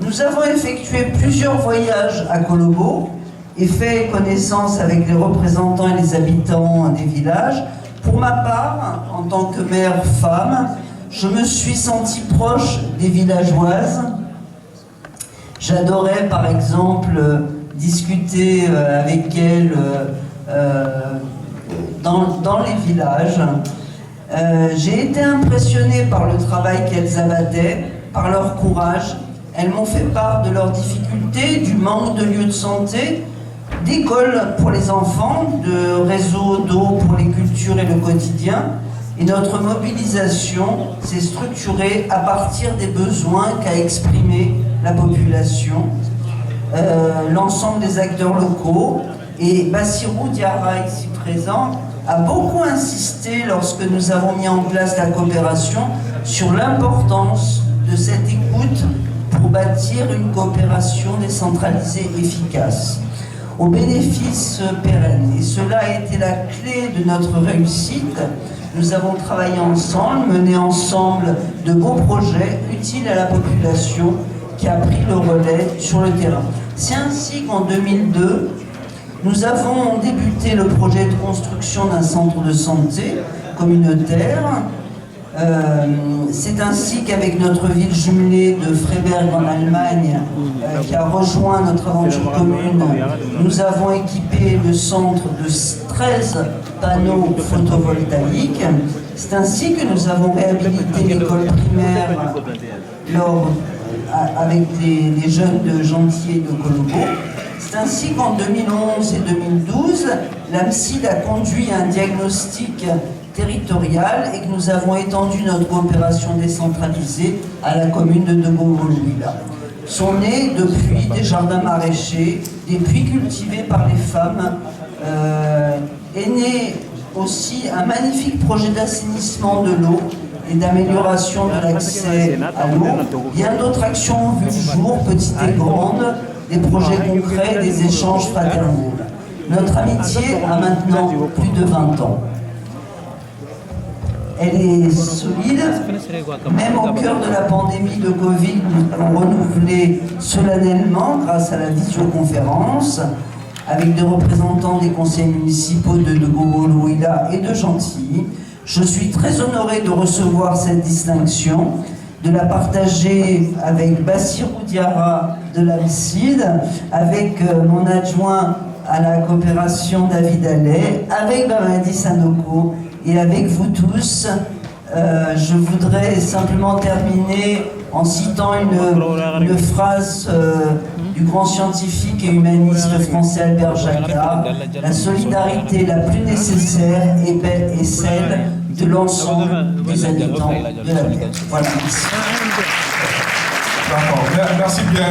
Nous avons effectué plusieurs voyages à Kolobo et fait connaissance avec les représentants et les habitants des villages. Pour ma part, en tant que mère femme, je me suis sentie proche des villageoises. J'adorais par exemple discuter avec elles dans les villages. J'ai été impressionnée par le travail qu'elles abattaient, par leur courage. Elles m'ont fait part de leurs difficultés, du manque de lieux de santé, d'écoles pour les enfants, de réseaux d'eau pour les cultures et le quotidien. Et notre mobilisation s'est structurée à partir des besoins qu'a exprimé la population, l'ensemble des acteurs locaux. Et Bassirou Diarra, ici présent, a beaucoup insisté lorsque nous avons mis en place la coopération sur l'importance de cette écoute pour bâtir une coopération décentralisée efficace, au bénéfice pérenne. Et cela a été la clé de notre réussite. Nous avons travaillé ensemble, mené ensemble de beaux projets utiles à la population qui a pris le relais sur le terrain. C'est ainsi qu'en 2002, nous avons débuté le projet de construction d'un centre de santé communautaire. C'est ainsi qu'avavec notre ville jumelée de Freiberg en Allemagne, qui a rejoint notre aventure commune, nous avons équipé le centre de 13 panneaux photovoltaïques. C'est ainsi que nous avons réhabilité l'école primaire avec les jeunes de Gentilly et de Kolobo. C'est ainsi qu'en 2011 et 2012, l'AMSID a conduit un diagnostic territorial et que nous avons étendu notre coopération décentralisée à la commune de Dogo-Louéla. Sont nés depuis des jardins maraîchers, des puits cultivés par les femmes, est né aussi un magnifique projet d'assainissement de l'eau et d'amélioration de l'accès à l'eau. Bien d'autres actions ont vu le jour, petites et grandes, des projets concrets, des échanges fraternels. Notre amitié a maintenant plus de 20 ans. Elle est solide, même au cœur de la pandémie de Covid, nous avons renouvelé solennellement grâce à la visioconférence. avec des représentants des conseils municipaux de Gaulle, Ouida et de Gentilly. Je suis très honoré de recevoir cette distinction, de la partager avec Bassirou Diarra de l'AMCID, avec mon adjoint à la coopération David Allais, avec Mamadi Sanoko et avec vous tous. Je voudrais simplement terminer en citant une phrase du grand scientifique et humaniste français Albert Jacquard: la solidarité la plus nécessaire est celle de l'ensemble des habitants de la Terre. Voilà, merci. D'accord, merci bien.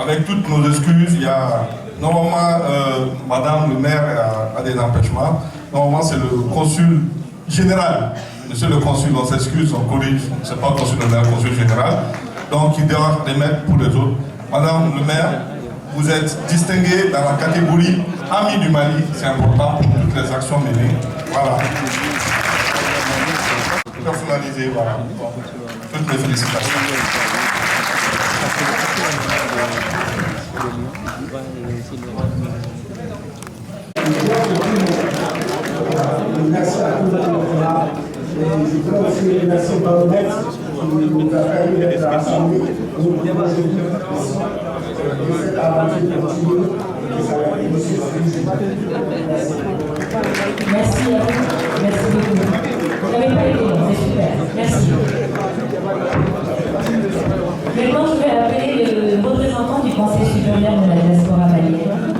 Avec toutes nos excuses, il y a normalement Madame le maire a des empêchements. Normalement, c'est le consul général. Monsieur le consul, on s'excuse, on corrige. Ce n'est pas le consul général, le consul général. Donc, il doit les mettre pour les autres. Madame le maire, vous êtes distinguée dans la catégorie Amis du Mali. C'est important pour toutes les actions menées. Voilà. Personnalisé, voilà. Bon. Toutes mes félicitations. Merci à tous d'être là. Et je voudrais aussi remercier Baromètre qui nous a permis d'être rassemblés. Nous proposer une question de cette aventure continue. Merci à vous. Merci beaucoup. Vous n'avez pas été long, c'est super. Merci. Maintenant, je vais appeler le représentant du Conseil supérieur de la diaspora malienne.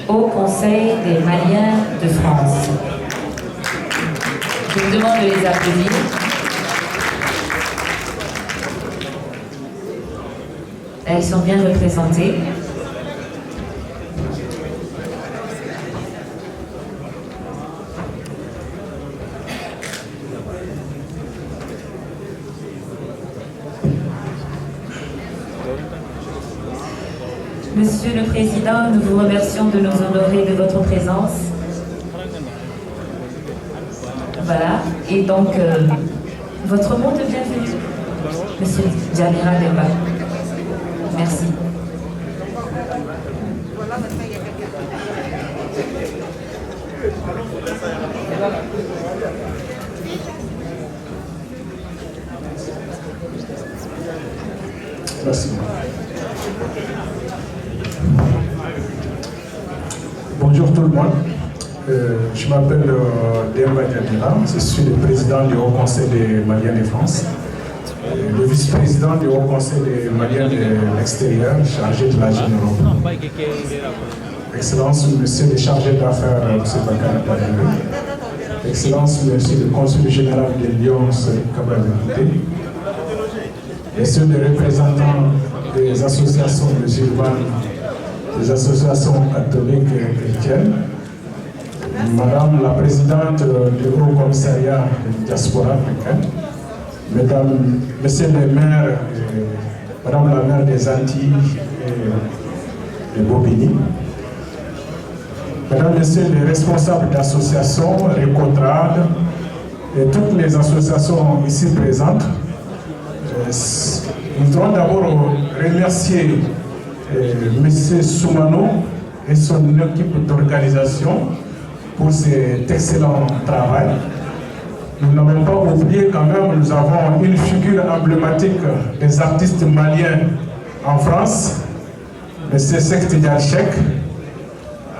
Au Conseil des Maliens de France. Je vous demande de les applaudir. Elles sont bien représentées. Monsieur le Président, nous vous remercions de nous honorer de votre présence. Voilà, et donc, votre mot de bienvenue, Monsieur Djamira Demba. Merci. Merci. Bonjour tout le monde. Je m'appelle Demba Djamira, je suis le président du Haut Conseil des Maliens de France, le vice-président du Haut Conseil des Maliens de l'extérieur, chargé de la Europe. Excellence, monsieur le chargé d'affaires, monsieur Bakar Padilou. Excellence, monsieur le consul général de Lyon, Kababéouté. Messieurs les représentants des associations musulmanes, des associations catholiques et chrétiennes, Madame la présidente du Haut Commissariat de diaspora africaine, Mesdames, Messieurs les maires, Madame la maire des Antilles et de Bobigny, Mesdames, Messieurs les responsables d'associations, Récotrade et toutes les associations ici présentes, nous voudrons d'abord remercier M. Soumano et son équipe d'organisation pour cet excellent travail. Nous n'avons pas oublié quand même, nous avons une figure emblématique des artistes maliens en France, M. Sekti Diarchek,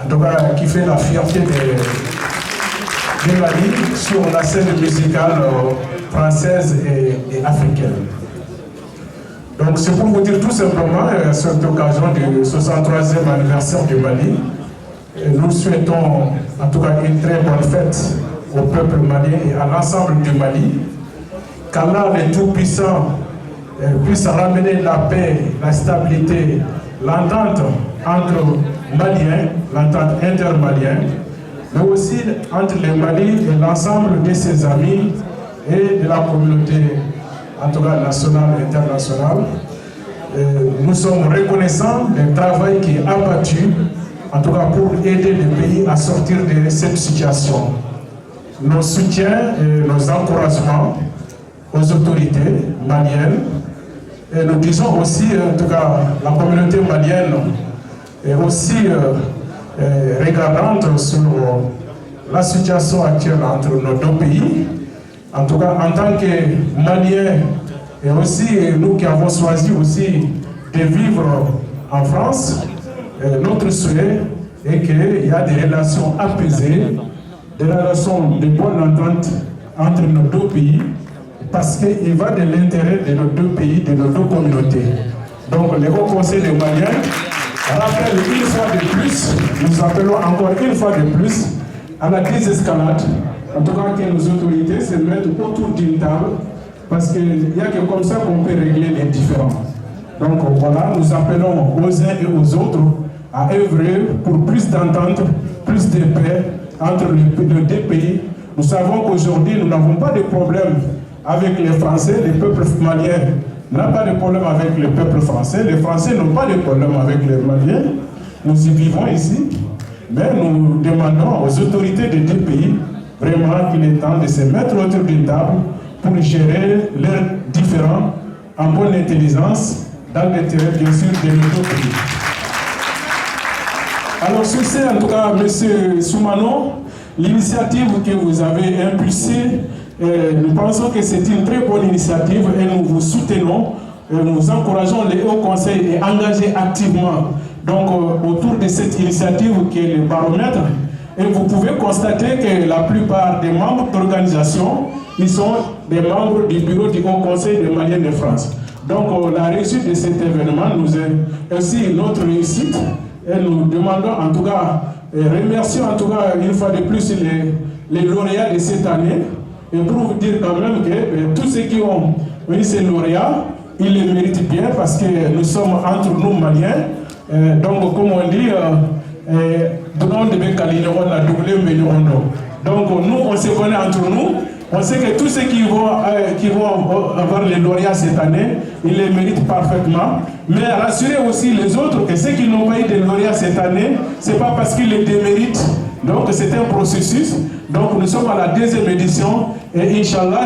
en tout cas qui fait la fierté du Mali sur la scène musicale française et africaine. Donc c'est pour vous dire tout simplement, à cette occasion du 63e anniversaire du Mali, nous souhaitons en tout cas une très bonne fête au peuple malien et à l'ensemble du Mali, qu'Allah le Tout-Puissant puisse ramener la paix, la stabilité, l'entente entre Maliens, l'entente intermalienne, mais aussi entre le Mali et l'ensemble de ses amis et de la communauté, en tout cas nationale et internationale. nous sommes reconnaissants du travail qui est abattu, en tout cas pour aider le pays à sortir de cette situation. Nos soutiens et nos encouragements aux autorités maliennes. Et nous disons aussi, en tout cas, la communauté malienne est aussi regardante sur la situation actuelle entre nos deux pays. En tout cas, en tant que Maliens, et aussi nous qui avons choisi aussi de vivre en France, notre souhait est qu'il y a des relations apaisées, des relations de bonne entente entre nos deux pays, parce qu'il va de l'intérêt de nos deux pays, de nos deux communautés. Donc le Haut Conseil des Maliens rappelle une fois de plus, nous appelons encore une fois de plus à la désescalade, en tout cas que nos autorités se mettent autour d'une table, parce qu'il n'y a que comme ça qu'on peut régler les différends. Donc voilà, nous appelons aux uns et aux autres à œuvrer pour plus d'entente, plus de paix entre les deux pays. Nous savons qu'aujourd'hui, nous n'avons pas de problème avec les Français, les peuples maliens n'ont pas de problème avec le peuple français, les Français n'ont pas de problème avec les Maliens. Nous y vivons ici, mais nous demandons aux autorités des deux pays vraiment qu'il est temps de se mettre autour d'une table pour gérer leurs différends en bonne intelligence, dans l'intérêt bien sûr de nos deux pays. Alors sur ce, en tout cas, M. Soumano, l'initiative que vous avez impulsée, nous pensons que c'est une très bonne initiative et nous vous soutenons, nous encourageons les hauts conseils à engager activement donc, autour de cette initiative qui est le baromètre. Et vous pouvez constater que la plupart des membres d'organisation, ils sont des membres du bureau du Haut Conseil des Maliens de France. Donc la réussite de cet événement nous est aussi notre réussite et nous demandons en tout cas, remercions en tout cas une fois de plus les lauréats de cette année. Et pour vous dire quand même que tous ceux qui ont eu ces lauréats, ils les méritent bien parce que nous sommes entre nous Maliens. Donc comme on dit, donc nous on se connaît entre nous. On sait que tous ceux qui vont avoir les lauréats cette année, ils les méritent parfaitement. Mais rassurez aussi les autres que ceux qui n'ont pas eu de lauréats cette année, ce n'est pas parce qu'ils les déméritent. Donc c'est un processus. Donc nous sommes à la deuxième édition et Inch'Allah,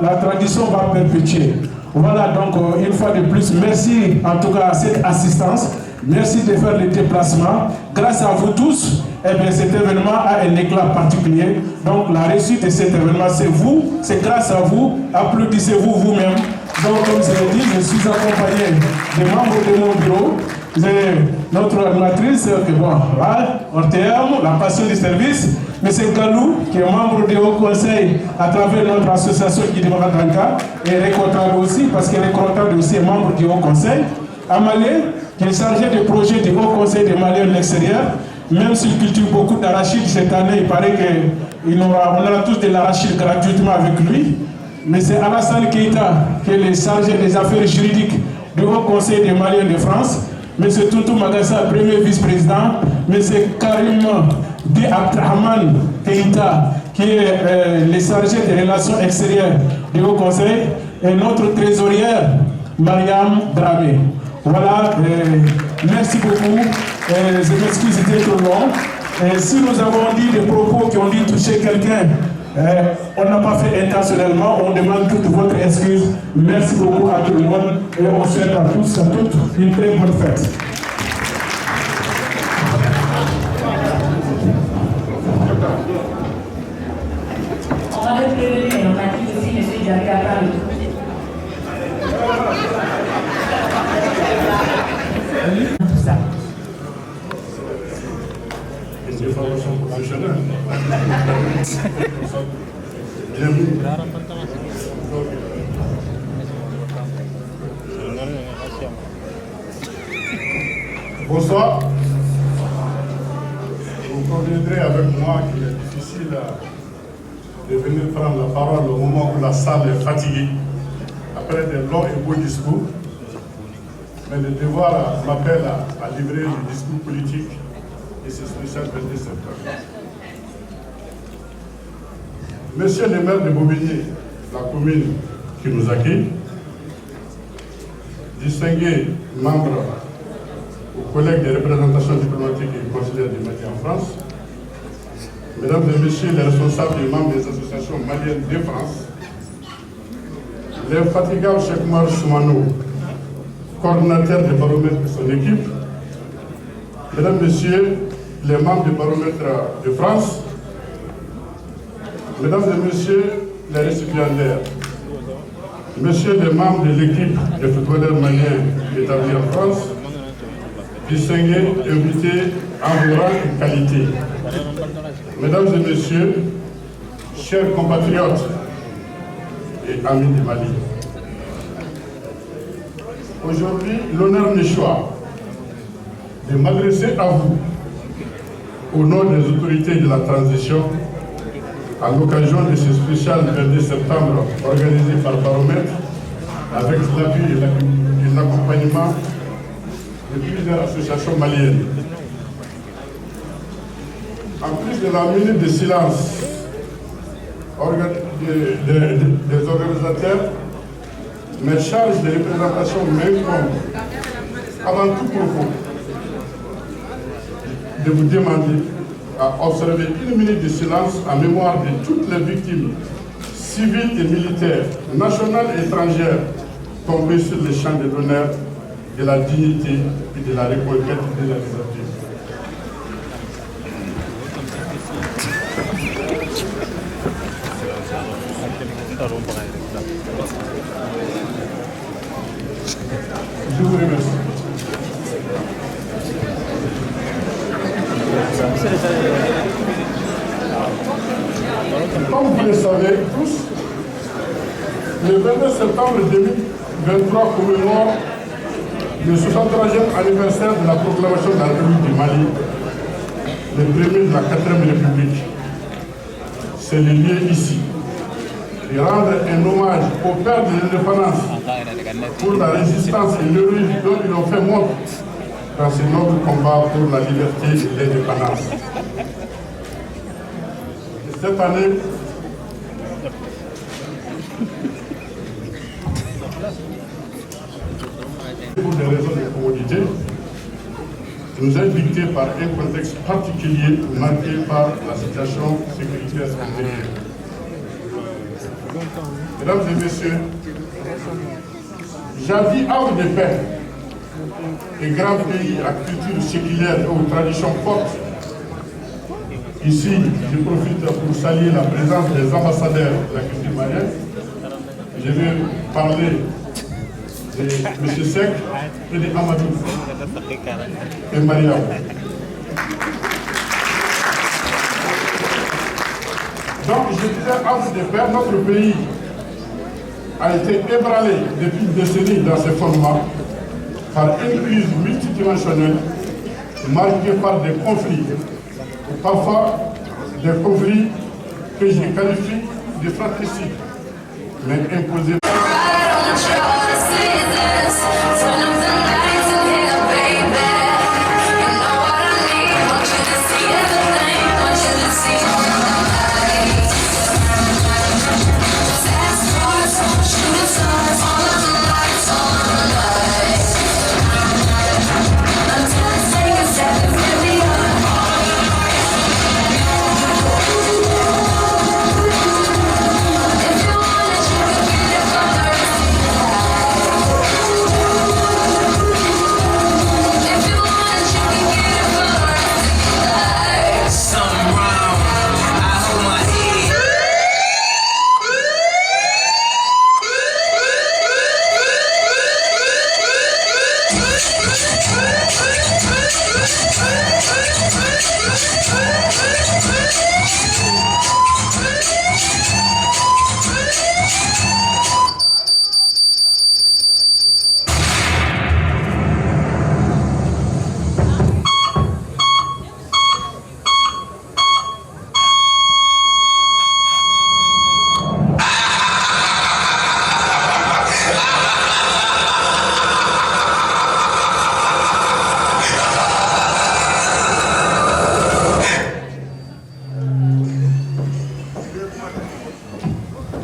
la tradition va perpétuer. Voilà, donc une fois de plus, merci en tout cas à cette assistance. Merci de faire le déplacement. Grâce à vous tous, eh bien, cet événement a un éclat particulier. Donc la réussite de cet événement, c'est vous, c'est grâce à vous. Applaudissez-vous vous-même. Donc comme je l'ai dit, je suis accompagné des membres de mon bureau. J'ai notre animatrice, que bon, voilà, en terme, la passion du service. M. Galou, qui est membre du Haut Conseil à travers notre association qui demande Danka, et Récoltable aussi, parce que Récoltable aussi est membre du Haut Conseil. Amalé, qui est chargé de projet du Haut Conseil des Maliens de l'extérieur, même s'il cultive beaucoup d'arachide cette année, il paraît qu'on aura tous de l'arachide gratuitement avec lui. Mais c'est Alassane Keïta, qui est le chargé des affaires juridiques du Haut Conseil des Maliens de France. M. Toutou Magassa, premier vice-président. M. Karim Di Abdrahman Keïta, qui est le chargé des relations extérieures du Haut Conseil. Et notre trésorière, Mariam Dramé. Voilà, merci beaucoup. Je m'excuse, c'était trop long. Si nous avons dit des propos qui ont dû toucher quelqu'un, on n'a pas fait intentionnellement, on demande toute votre excuse. Merci beaucoup à tout le monde et on souhaite à tous, à toutes, une très bonne fête. On va le prévenir, mais on a dit aussi, M. Djaka parle. Tout ça. C'est une formation professionnelle. Bienvenue. Bonsoir. Vous conviendrez avec moi qu'il est difficile de venir prendre la parole au moment où la salle est fatiguée, après de longs et beaux discours. Mais le devoir m'appelle à livrer le discours politique et c'est spécial 22 septembre. Monsieur le maire de Bobigny, la commune qui nous accueille, distingués membres aux collègues des représentations diplomatiques et consulaires du Mali en France, mesdames et messieurs les responsables et membres des associations maliennes de France, l'infatigable Cheikh Oumar Soumano, coordinateur du baromètre de son équipe, mesdames et messieurs les membres du baromètre de France, mesdames et messieurs les récipiendaires, messieurs les membres de l'équipe de footballeurs maliens établis en France, distingués, invités en vos rangs et qualité. Mesdames et messieurs, chers compatriotes et amis du Mali, aujourd'hui, l'honneur m'échoit de m'adresser à vous au nom des autorités de la transition à l'occasion de ce spécial 22 septembre organisé par Baromètre avec l'appui et l'accompagnement de plusieurs associations maliennes. En plus de la minute de silence des organisateurs, mes charges de représentation m'incombent avant tout propos de vous demander à observer une minute de silence en mémoire de toutes les victimes civiles et militaires, nationales et étrangères, tombées sur les champs de l'honneur, de la dignité et de la reconquête de la liberté. Je vous remercie. Comme vous le savez tous, le 22 septembre 2023 commémore le 73e anniversaire de la proclamation de la République du Mali, le premier de la 4e République. C'est le lieu ici de rendre un hommage aux pères de l'indépendance pour la résistance et l'héroïsme dont ils ont fait montre dans ce noble combat pour la liberté et l'indépendance. Cette année, pour des raisons de commodité, nous est dicté par un contexte particulier marqué par la situation sécuritaire intérieure. Mesdames et messieurs, jadis havre de paix et grand pays à culture séculaire et aux traditions fortes, ici, je profite pour saluer la présence des ambassadeurs de la culture malienne. Je vais parler de M. Seck et de Amadou et Mariam. Donc, je disais, havre de paix, notre pays a été ébranlé depuis une décennie dans ses fondements par une crise multidimensionnelle marquée par des conflits, parfois des conflits que je qualifie de fratricides, mais imposés.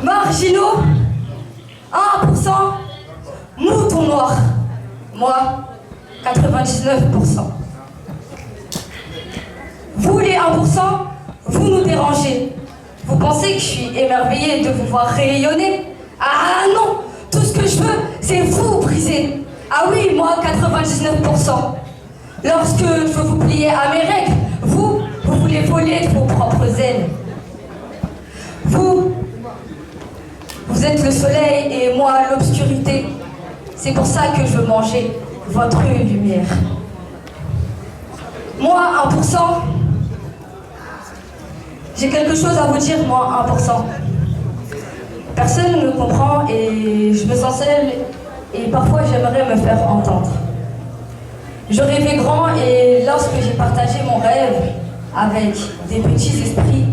Marginaux, 1%, moutons noirs. Moi, 99%. Vous, les 1%, vous nous dérangez. Vous pensez que je suis émerveillée de vous voir rayonner? Ah non! Tout ce que je veux, c'est vous briser. Ah oui, moi, 99%. Lorsque je veux vous plier à mes règles, vous voulez voler de vos propres ailes. Vous êtes le soleil et moi l'obscurité. C'est pour ça que je veux manger votre lumière. Moi, 1%, j'ai quelque chose à vous dire, moi, 1%. Personne ne me comprend et je me sens seule et parfois j'aimerais me faire entendre. Je rêvais grand et lorsque j'ai partagé mon rêve avec des petits esprits,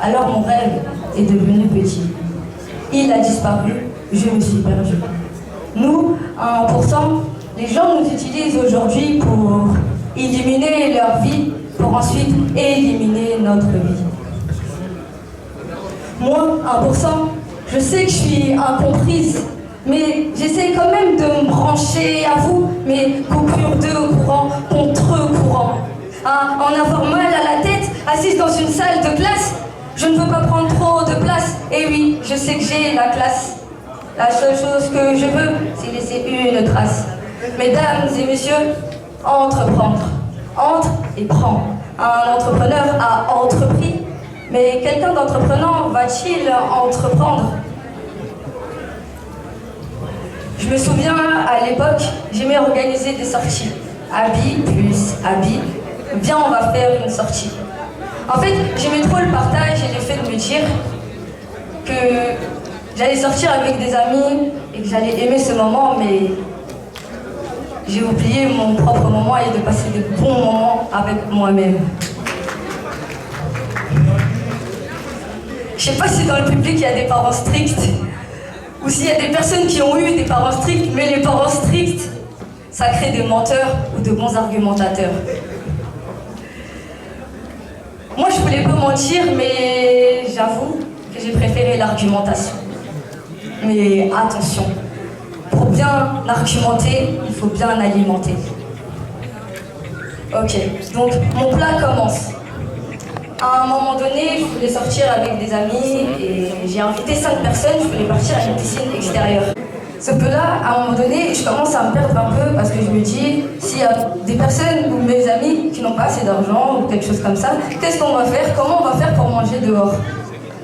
alors mon rêve est devenu petit. Il a disparu, je me suis perdue. Nous, à 1%, les gens nous utilisent aujourd'hui pour éliminer leur vie, pour ensuite éliminer notre vie. Moi, 1%, je sais que je suis incomprise, mais j'essaie quand même de me brancher à vous, mais coupure de courant contre courant. En avoir mal à la tête, assise dans une salle de classe, je ne veux pas prendre trop de place. Et oui, je sais que j'ai la classe. La seule chose que je veux, c'est laisser une trace. Mesdames et messieurs, entreprendre. Entre et prend. Un entrepreneur a entrepris, mais quelqu'un d'entreprenant va-t-il entreprendre? Je me souviens, à l'époque, j'aimais organiser des sorties. Habits plus habits, viens on va faire une sortie. En fait, j'aimais trop le partage et le fait de me dire que j'allais sortir avec des amis et que j'allais aimer ce moment, mais j'ai oublié mon propre moment et de passer de bons moments avec moi-même. Je sais pas si dans le public il y a des parents stricts ou s'il y a des personnes qui ont eu des parents stricts, mais les parents stricts, ça crée des menteurs ou de bons argumentateurs. Moi, je voulais pas mentir, mais j'avoue que j'ai préféré l'argumentation. Mais attention, pour bien argumenter, il faut bien alimenter. Ok, donc mon plat commence. À un moment donné, je voulais sortir avec des amis et j'ai invité 5 personnes, je voulais partir à une piscine extérieure. Ce peu-là, à un moment donné, je commence à me perdre un peu parce que je me dis, s'il y a des personnes ou mes amis qui n'ont pas assez d'argent ou quelque chose comme ça, qu'est-ce qu'on va faire? Comment on va faire pour manger dehors?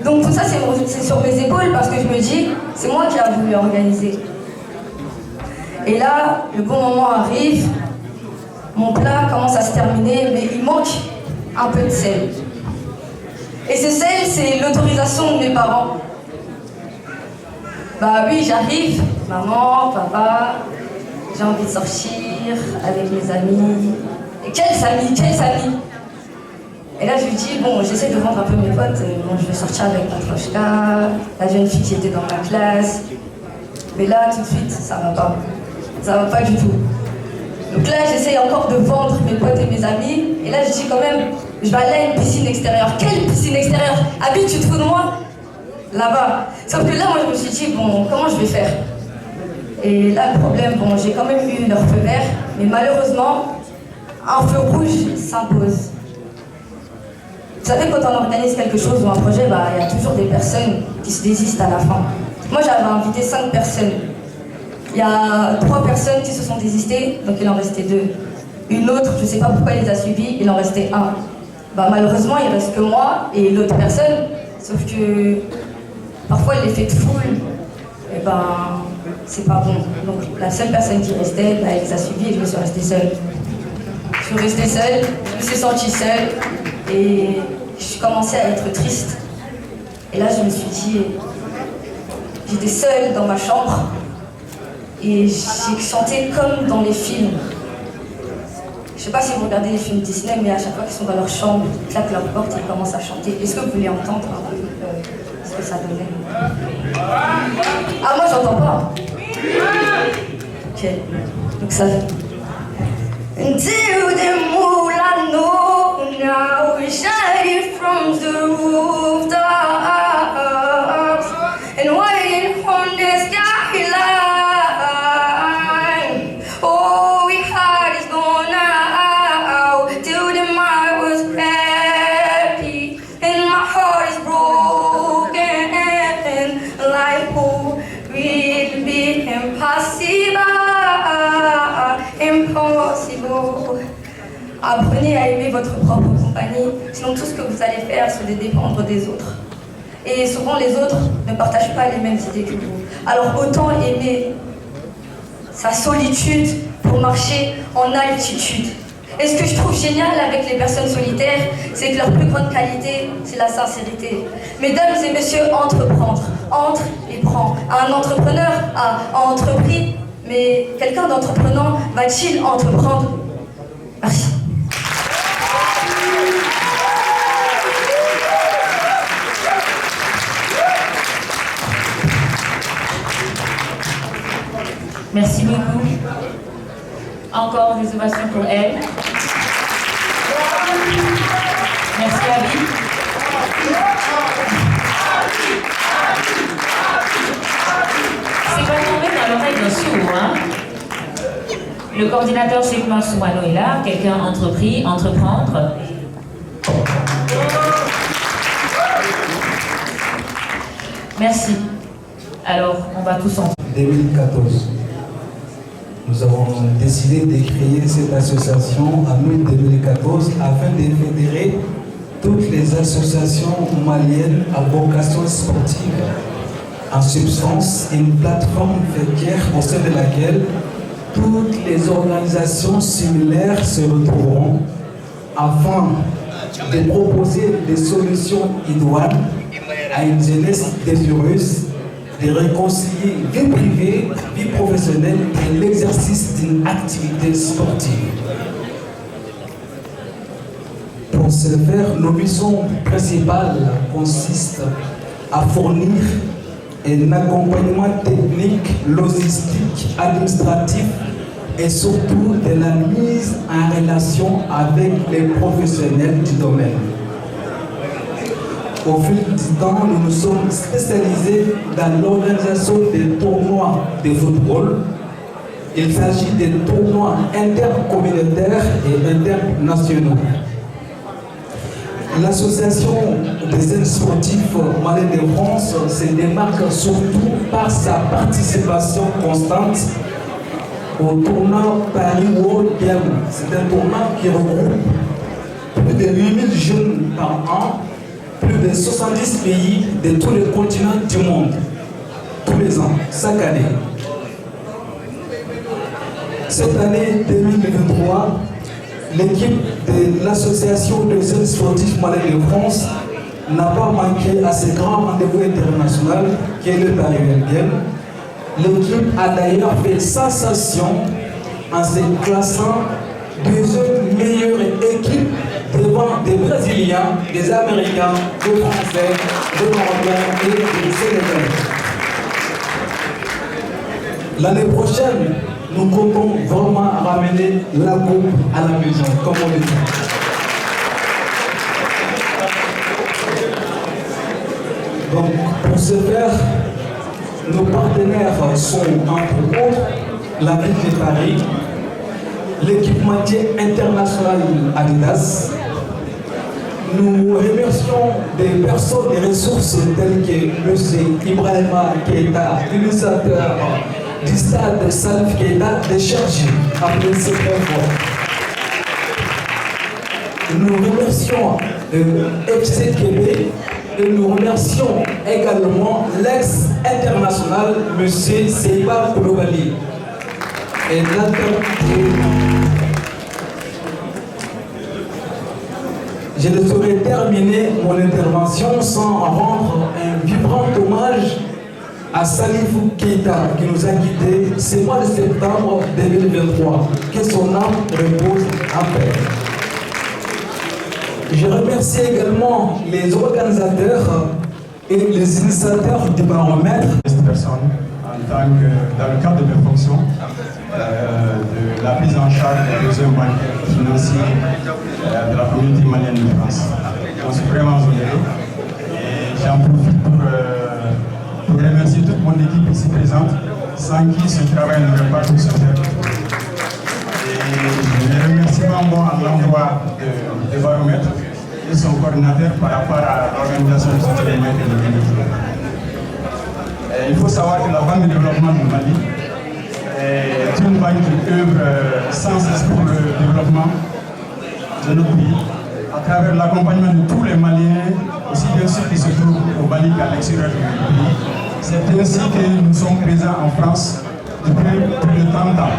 Donc tout ça, c'est sur mes épaules parce que je me dis, c'est moi qui ai voulu organiser. Et là, le bon moment arrive, mon plat commence à se terminer, mais il manque un peu de sel. Et ce sel, c'est l'autorisation de mes parents. Bah oui, j'arrive, maman, papa, j'ai envie de sortir avec mes amis. Et quels amis? Et là, je lui dis, bon, j'essaie de vendre un peu mes potes. Bon, je vais sortir avec Matrochka, la jeune fille qui était dans ma classe. Mais là, tout de suite, ça va pas. Ça va pas du tout. Donc là, j'essaie encore de vendre mes potes et mes amis. Et là, je dis quand même, je vais aller à une piscine extérieure. Quelle piscine extérieure? Abi, tu te fous de moi? Là-bas. Sauf que là, moi, je me suis dit, bon, comment je vais faire? Et là, le problème, bon, j'ai quand même eu leur feu vert. Mais malheureusement, un feu rouge s'impose. Vous savez, quand on organise quelque chose ou un projet, bah, y a toujours des personnes qui se désistent à la fin. Moi, j'avais invité 5 personnes. Il y a 3 personnes qui se sont désistées, donc il en restait 2. Une autre, je ne sais pas pourquoi elle les a suivies, il en restait 1. Bah, malheureusement, il ne reste que moi et l'autre personne, sauf que parfois l'effet de foule, et ben, c'est pas bon. Donc la seule personne qui restait, bah, elle les a suivies et je me suis restée seule. Je suis restée seule, je me suis sentie seule et je commençais à être triste. Et là, je me suis dit, j'étais seule dans ma chambre. Et j'ai chanté comme dans les films. Je sais pas si vous regardez les films Disney, mais à chaque fois qu'ils sont dans leur chambre, ils claquent leur porte et ils commencent à chanter. Est-ce que vous voulez entendre un peu ce que ça donnait? Ah, moi j'entends pas. Ok, donc ça. Until the moonlight know now we shine from the rooftops and waiting on the skyline. Oh, Apprenez à aimer votre propre compagnie, sinon tout ce que vous allez faire, c'est de dépendre des autres. Et souvent, les autres ne partagent pas les mêmes idées que vous. Alors autant aimer sa solitude pour marcher en altitude. Et ce que je trouve génial avec les personnes solitaires, c'est que leur plus grande qualité, c'est la sincérité. Mesdames et messieurs, entreprendre. Entre et prend. Un entrepreneur a entrepris, mais quelqu'un d'entreprenant va-t-il entreprendre? Merci. Merci beaucoup. Encore des ovations pour elle. Merci à vous. C'est pas tombé dans l'oreille d'un sourd, hein? Le coordinateur Sekma Soumano est là. Quelqu'un entrepris, entreprendre. Merci. Alors, on va tous en 2014. Nous avons décidé de créer cette association en août 2014 afin de fédérer toutes les associations maliennes à vocation sportive. En substance, une plateforme fêtière au sein de laquelle toutes les organisations similaires se retrouveront afin de proposer des solutions idoines à une jeunesse désireuse de réconcilier vie privée, vie professionnelle et l'exercice d'une activité sportive. Pour ce faire, nos missions principales consistent à fournir un accompagnement technique, logistique, administratif et surtout de la mise en relation avec les professionnels du domaine. Au fil du temps, nous nous sommes spécialisés dans l'organisation des tournois de football. Il s'agit des tournois intercommunautaires et internationaux. L'association des jeunes sportifs maliens de France se démarque surtout par sa participation constante au tournoi Paris World Games. C'est un tournoi qui regroupe plus de 8000 jeunes par an, plus de 70 pays de tous les continents du monde, tous les ans, chaque année. Cette année 2023, l'équipe de l'association des jeunes sportifs maliens de France n'a pas manqué à ce grand rendez-vous international qui est le Paris World Games. L'équipe a d'ailleurs fait sensation en se classant deuxième meilleure équipe devant des Brésiliens, des Américains, des Français, des Marocains et des Sénégalais. L'année prochaine, nous comptons vraiment ramener la coupe à la maison, comme on le dit. Donc, pour ce faire, nos partenaires sont entre autres la ville de Paris, l'équipementier international Adidas. Nous remercions des personnes et ressources telles que M. Ibrahima Keïta, l'initiateur du stade Salif Keïta de Chergé, après cette fois. Nous remercions FC Québec et nous remercions également l'ex-international M. Seiba Koulibaly. Et je ne saurais terminer mon intervention sans rendre un vibrant hommage à Salifou Keïta qui nous a quittés ce mois de septembre 2023. Que son âme repose en paix. Je remercie également les organisateurs et les initiateurs du baromètre. Cette personne, dans le cadre de mes fonctions, de la prise en charge des besoins bancaires financiers de la communauté malienne de France. Je suis vraiment honoré et j'en profite pour remercier toute mon équipe ici présente, sans qui ce travail n'aurait pas pu se faire. Et mes remerciements vont à l'endroit de baromètre et son coordinateur par rapport à l'organisation de ce événement que nous venons de faire. Il faut savoir que la Banque de développement du Mali est une banque qui œuvre sans esprit de développement de notre pays, à travers l'accompagnement de tous les Maliens, aussi bien ceux qui se trouvent au Mali qu'à l'extérieur du pays. C'est ainsi que nous sommes présents en France depuis plus de 30 ans.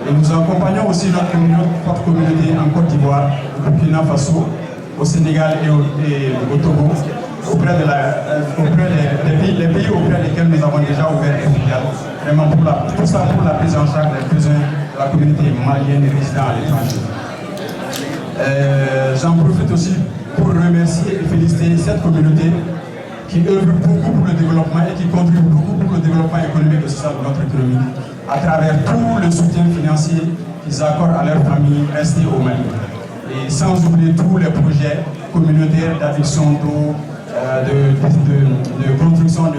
Et nous accompagnons aussi notre forte communauté en Côte d'Ivoire, au Burkina Faso, au Sénégal et au Togo, auprès des pays auprès desquels nous avons déjà ouvert des filiales. Vraiment tout ça pour la prise en charge des besoins de la communauté malienne résidant à l'étranger. J'en profite aussi pour remercier et féliciter cette communauté qui œuvre beaucoup pour le développement et qui contribue beaucoup pour le développement économique et social de notre économie à travers tout le soutien financier qu'ils accordent à leurs familles restées au Mali. Et sans oublier tous les projets communautaires d'addiction d'eau, de construction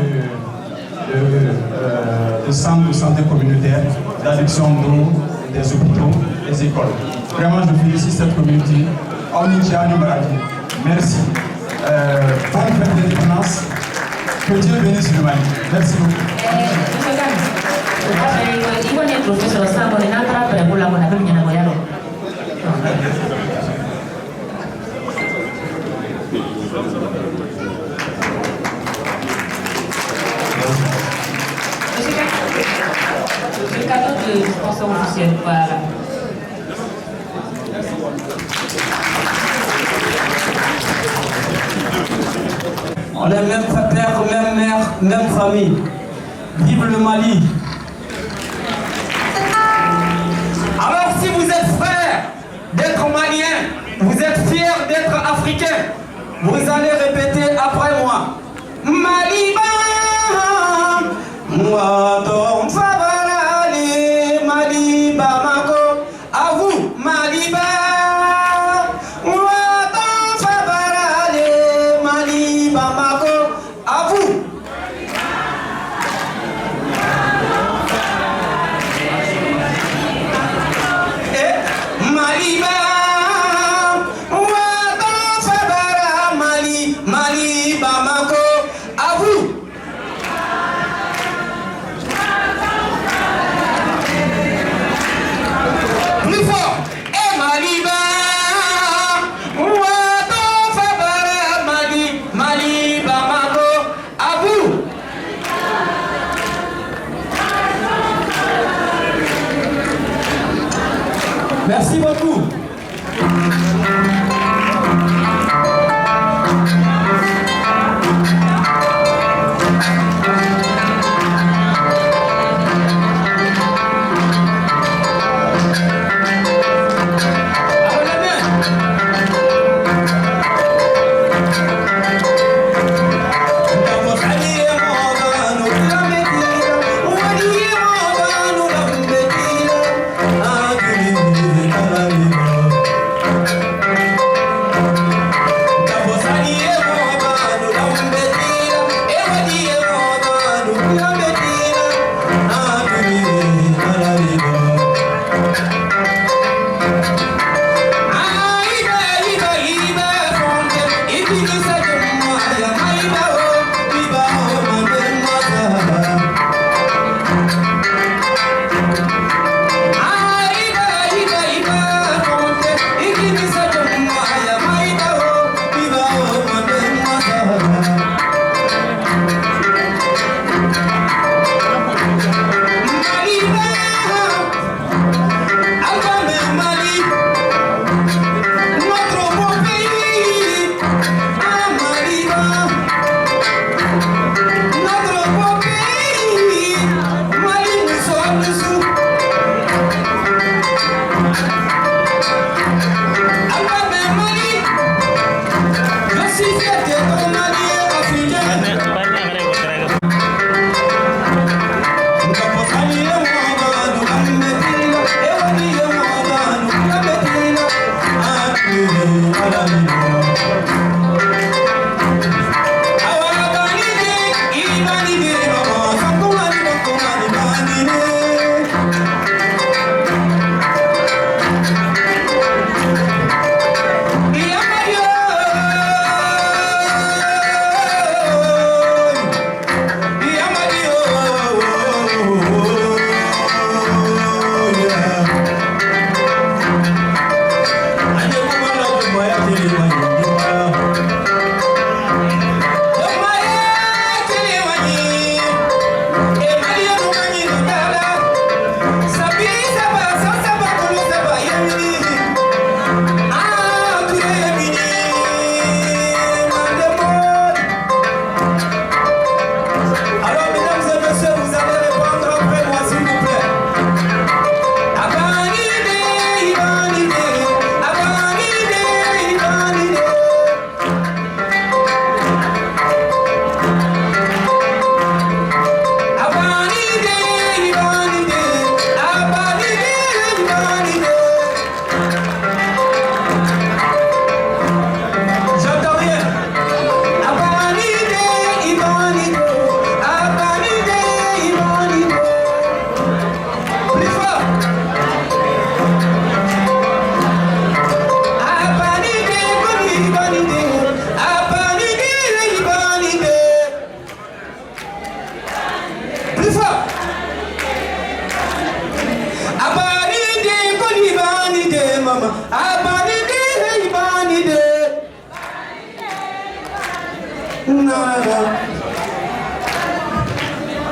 de centres de santé communautaires, d'addiction d'eau, des hôpitaux, des écoles. Vraiment, je félicite cette communauté. Merci. Bonne fête d'indépendance. Que Dieu bénisse le Mali. Merci beaucoup. Le cadeau de sponsor officiel, voilà. On est même père, même mère, même famille. Vive le Mali. Alors si vous êtes frère d'être malien, vous êtes fier d'être africain, vous allez répéter après moi. Maliba, moi donc favarali, Maliba mako, à vous, Maliba. Merci beaucoup. Thank you.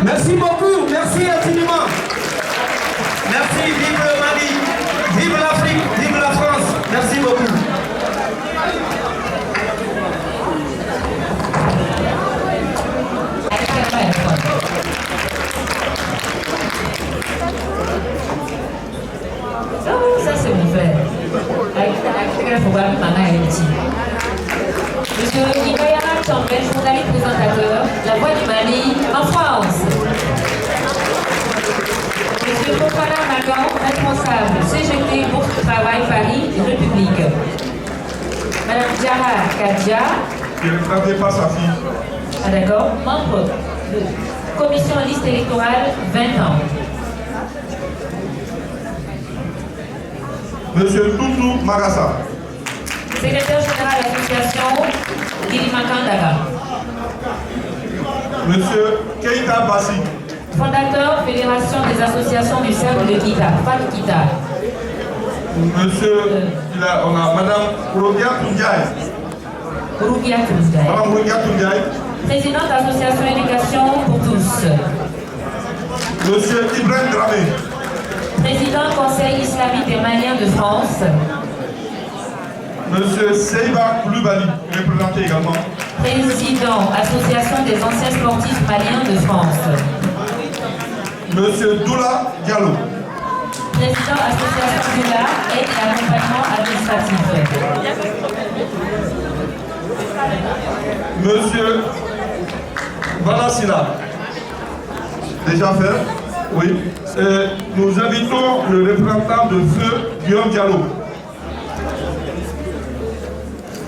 Merci beaucoup, merci infiniment. Merci, vive le Mali, vive l'Afrique, vive la France. Merci beaucoup. Ça c'est mon frère. Monsieur Ibayara Chambel, journaliste présentateur, La Voix du Mali en France. Monsieur Fofana Magan, responsable CGT, Bourse du Travail, Paris, République. Madame Diara Kadja. Je ne savais pas sa fille. Ah d'accord, membre de Commission liste électorale, 20 ans. Monsieur Toutou Magassa. Secrétaire général de l'association Kilimankandaga. Monsieur Keita Bassi. Fondateur Fédération des associations du cercle de Kita, Fat Kita. Monsieur, on a Madame Rougia Toundiaï. Rougia Toundiaï. Madame Rougia Toundiaï. Présidente Association Éducation pour tous. Monsieur Ibrahim Dramé. Président Conseil islamique des Maliens de France. Monsieur Seiba Koulibaly, représenté également. Président Association des anciens sportifs maliens de France. Monsieur Doula Diallo. Président Association Doula et accompagnement administratif. Monsieur Balassina. Déjà fait? Oui. Nous invitons le représentant de Feu Guillaume Diallo.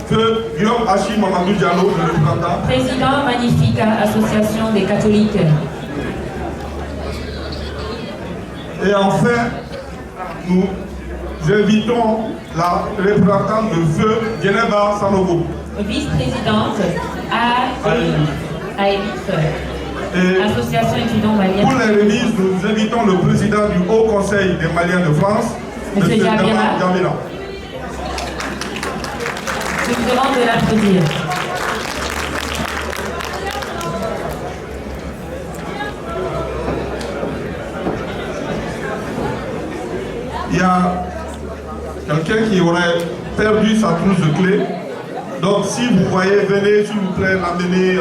Feu Guillaume Achim Mamadou Diallo, le représentant. Président Magnifica, Association des catholiques. Et enfin, nous invitons la représentante de Feu Geneva Sanogo. Vice-présidente à Aélite. Association étudiants maliens. Pour les remises, nous invitons le président du Haut Conseil des Maliens de France, M. Djamila. Je vous demande de l'applaudir. Il y a quelqu'un qui aurait perdu sa trousse de clé. Donc si vous voyez, venez s'il vous plaît l'amener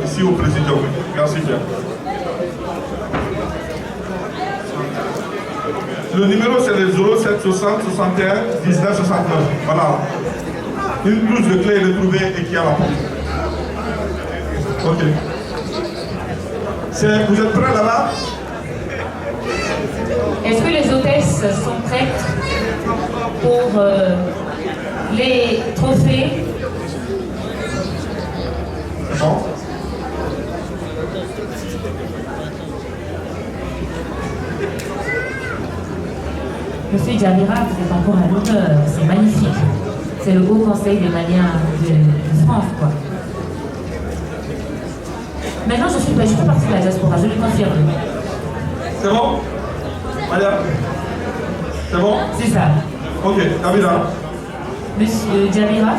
ici au président. Merci bien. Le numéro c'est le 07 60 61 19 69. Voilà. Une trousse de clé est retrouvée et qui a la porte. Ok. Vous êtes prêts là-bas? Est-ce que les hôtesses sont prêtes pour les trophées? Bon. Monsieur Djamira, vous êtes encore à l'honneur, c'est magnifique. C'est le Haut Conseil des Maliens de France, quoi. Maintenant, je fais partie de la diaspora, je le confirme. C'est bon? Madame? C'est bon? C'est ça. Ok, Kabila. Monsieur Djamira,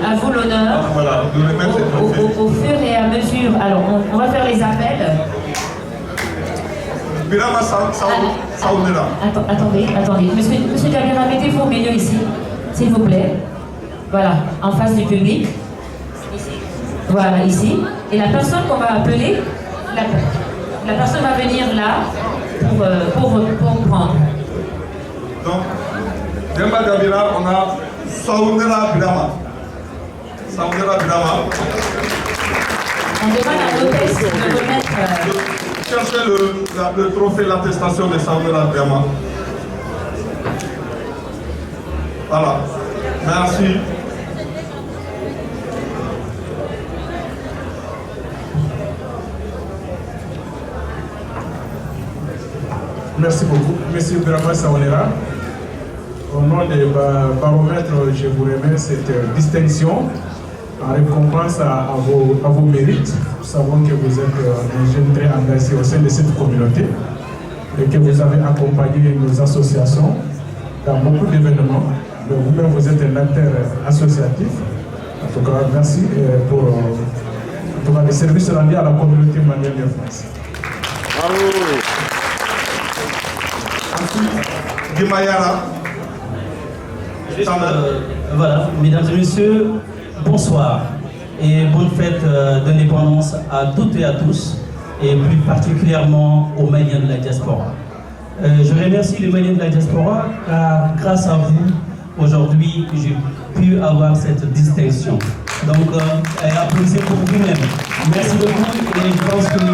à vous l'honneur. Voilà, de remettre cette au fur et à mesure, alors on va faire les appels. Attendez. Monsieur Djamira, mettez vos milieux ici, s'il vous plaît. Voilà, en face du public. Ici. Voilà, ici. Et la personne qu'on va appeler, la personne va venir là pour prendre. Donc, Demba Gabira, on a Saounera Bidama. Saounera Bidama. On demande à l'hôtesse de remettre... Cherchez le trophée, l'attestation de Saounera Bidama. Voilà. Merci. Merci beaucoup. Monsieur Brahma Saounera, au nom des baromètres, je vous remets cette distinction en récompense à vos mérites. Nous savons que vous êtes un jeune très engagé au sein de cette communauté et que vous avez accompagné nos associations dans beaucoup d'événements. Vous-même, vous êtes un acteur associatif. En tout cas, merci pour les services rendus à la communauté malienne de France. Bravo. Ensuite, Guimayara. Voilà, mesdames et messieurs, bonsoir et bonne fête d'indépendance à toutes et à tous, et plus particulièrement aux Maliens de la diaspora. Je remercie les Maliens de la diaspora car grâce à vous, aujourd'hui, j'ai pu avoir cette distinction. Donc, applaudissez pour vous-même. Merci beaucoup et je pense que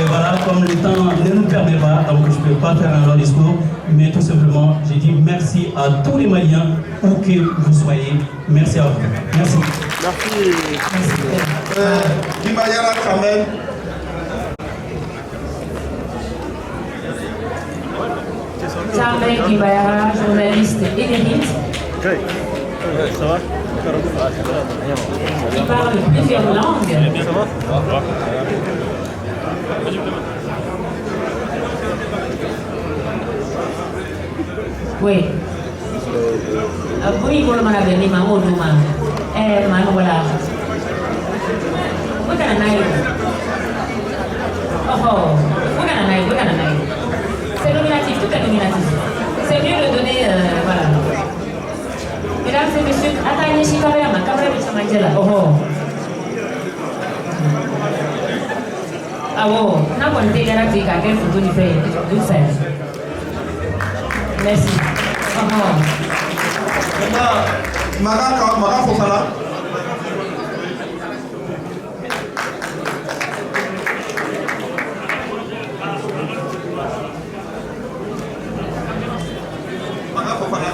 voilà, comme le temps ne nous permet pas, donc je ne peux pas faire un long discours, mais tout simplement, j'ai dit merci à tous les Maliens, où que vous soyez. Merci à vous. Merci. Merci. Guimayara Kamel. Chamel Guimayara, journaliste émérite. Ça va? Qui parle plusieurs langues. Oui. Oui, vous m'avez dit, maman, voilà. We're gonna night. Oh, we're gonna night. C'est nominatif, tout est nominatif. C'est mieux de donner, voilà. Mesdames et messieurs, attendez, si caméra, de Samangela. Oh. Ah bon, n'a pas été garanti qu'à quel photo il fait, du fait. Merci. Maga Fofana.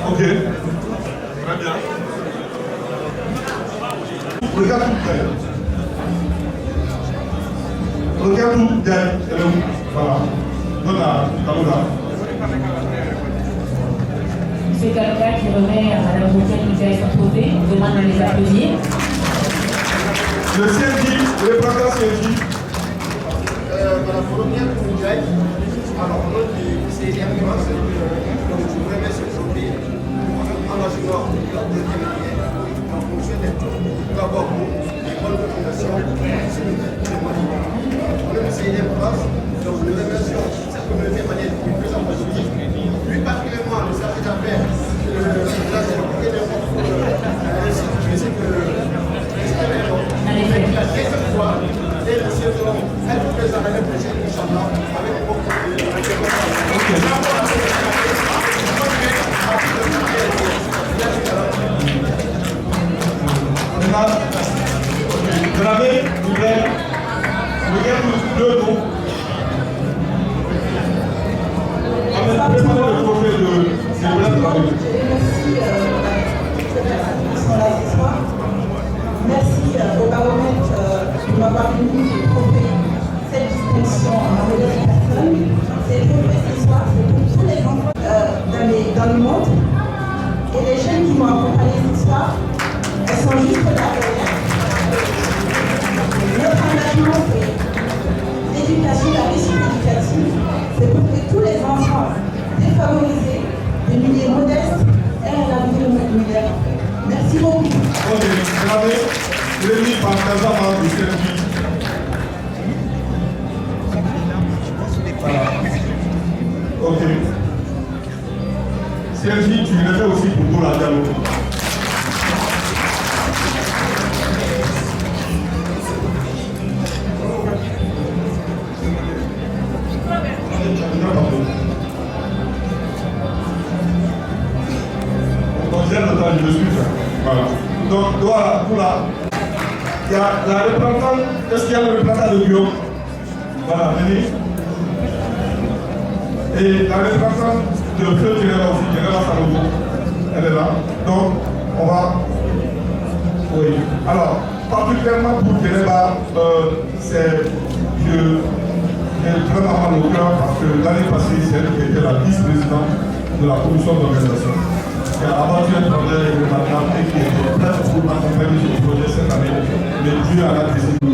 Ok. Très bien. Regarde tout près. Regarde tout derrière. Voilà. Donne à Kalouda. C'est quelqu'un qui remet à Madame Bouquet qui fait son côté, on demande à les applaudir. Le CNJ, le président CNJ. Dans la première mondiale, alors on a dit que c'est également ce que je voudrais mettre aujourd'hui. Engagement de la deuxième année en fonction des taux. D'abord, les bonnes recommandations, c'est le Mali. On a essayé des places, donc nous remercions cette communauté malienne qui est plus en positif. Plus particulièrement le service d'affaires, le village de l'État ainsi que la deuxième fois, et nous souhaitons être présents l'année prochaine, Inch'Allah, avec beaucoup Vous avez deux noms. Préparez le trophée de Merci au baromètre de m'avoir permis de trouver cette distinction en ma modeste personne. C'est pour ce soir, c'est pour tous les enfants dans le monde. Et les jeunes qui m'ont accompagné ce soir, elles sont juste là derrière. Notre engagement, c'est l'éducation, la réussite éducative. C'est pour que tous les enfants défavorisés, de milieux modestes, aient un avenir meilleur. Merci beaucoup. Rémi Pantazama du CNJ. Ok. CNJ, tu le fais aussi pour tout la dialogue. On gère le temps, je me suis fait. Voilà. Donc, voilà, tout là. Il y a la représentante, est-ce qu'il y a le représentant de Guillaume? Voilà, venez. Et la représentante de Feu Téléva aussi, Téléva Sanogo, elle est là. Donc, on va. Oui. Alors, particulièrement pour Téléva, c'est que j'ai vraiment mal au cœur parce que l'année passée, c'est elle qui était la vice-présidente de la commission d'organisation. Qui a abattu un projet remarquable et qui était prête pour accompagner ce projet cette année. Mais Dieu a décidé de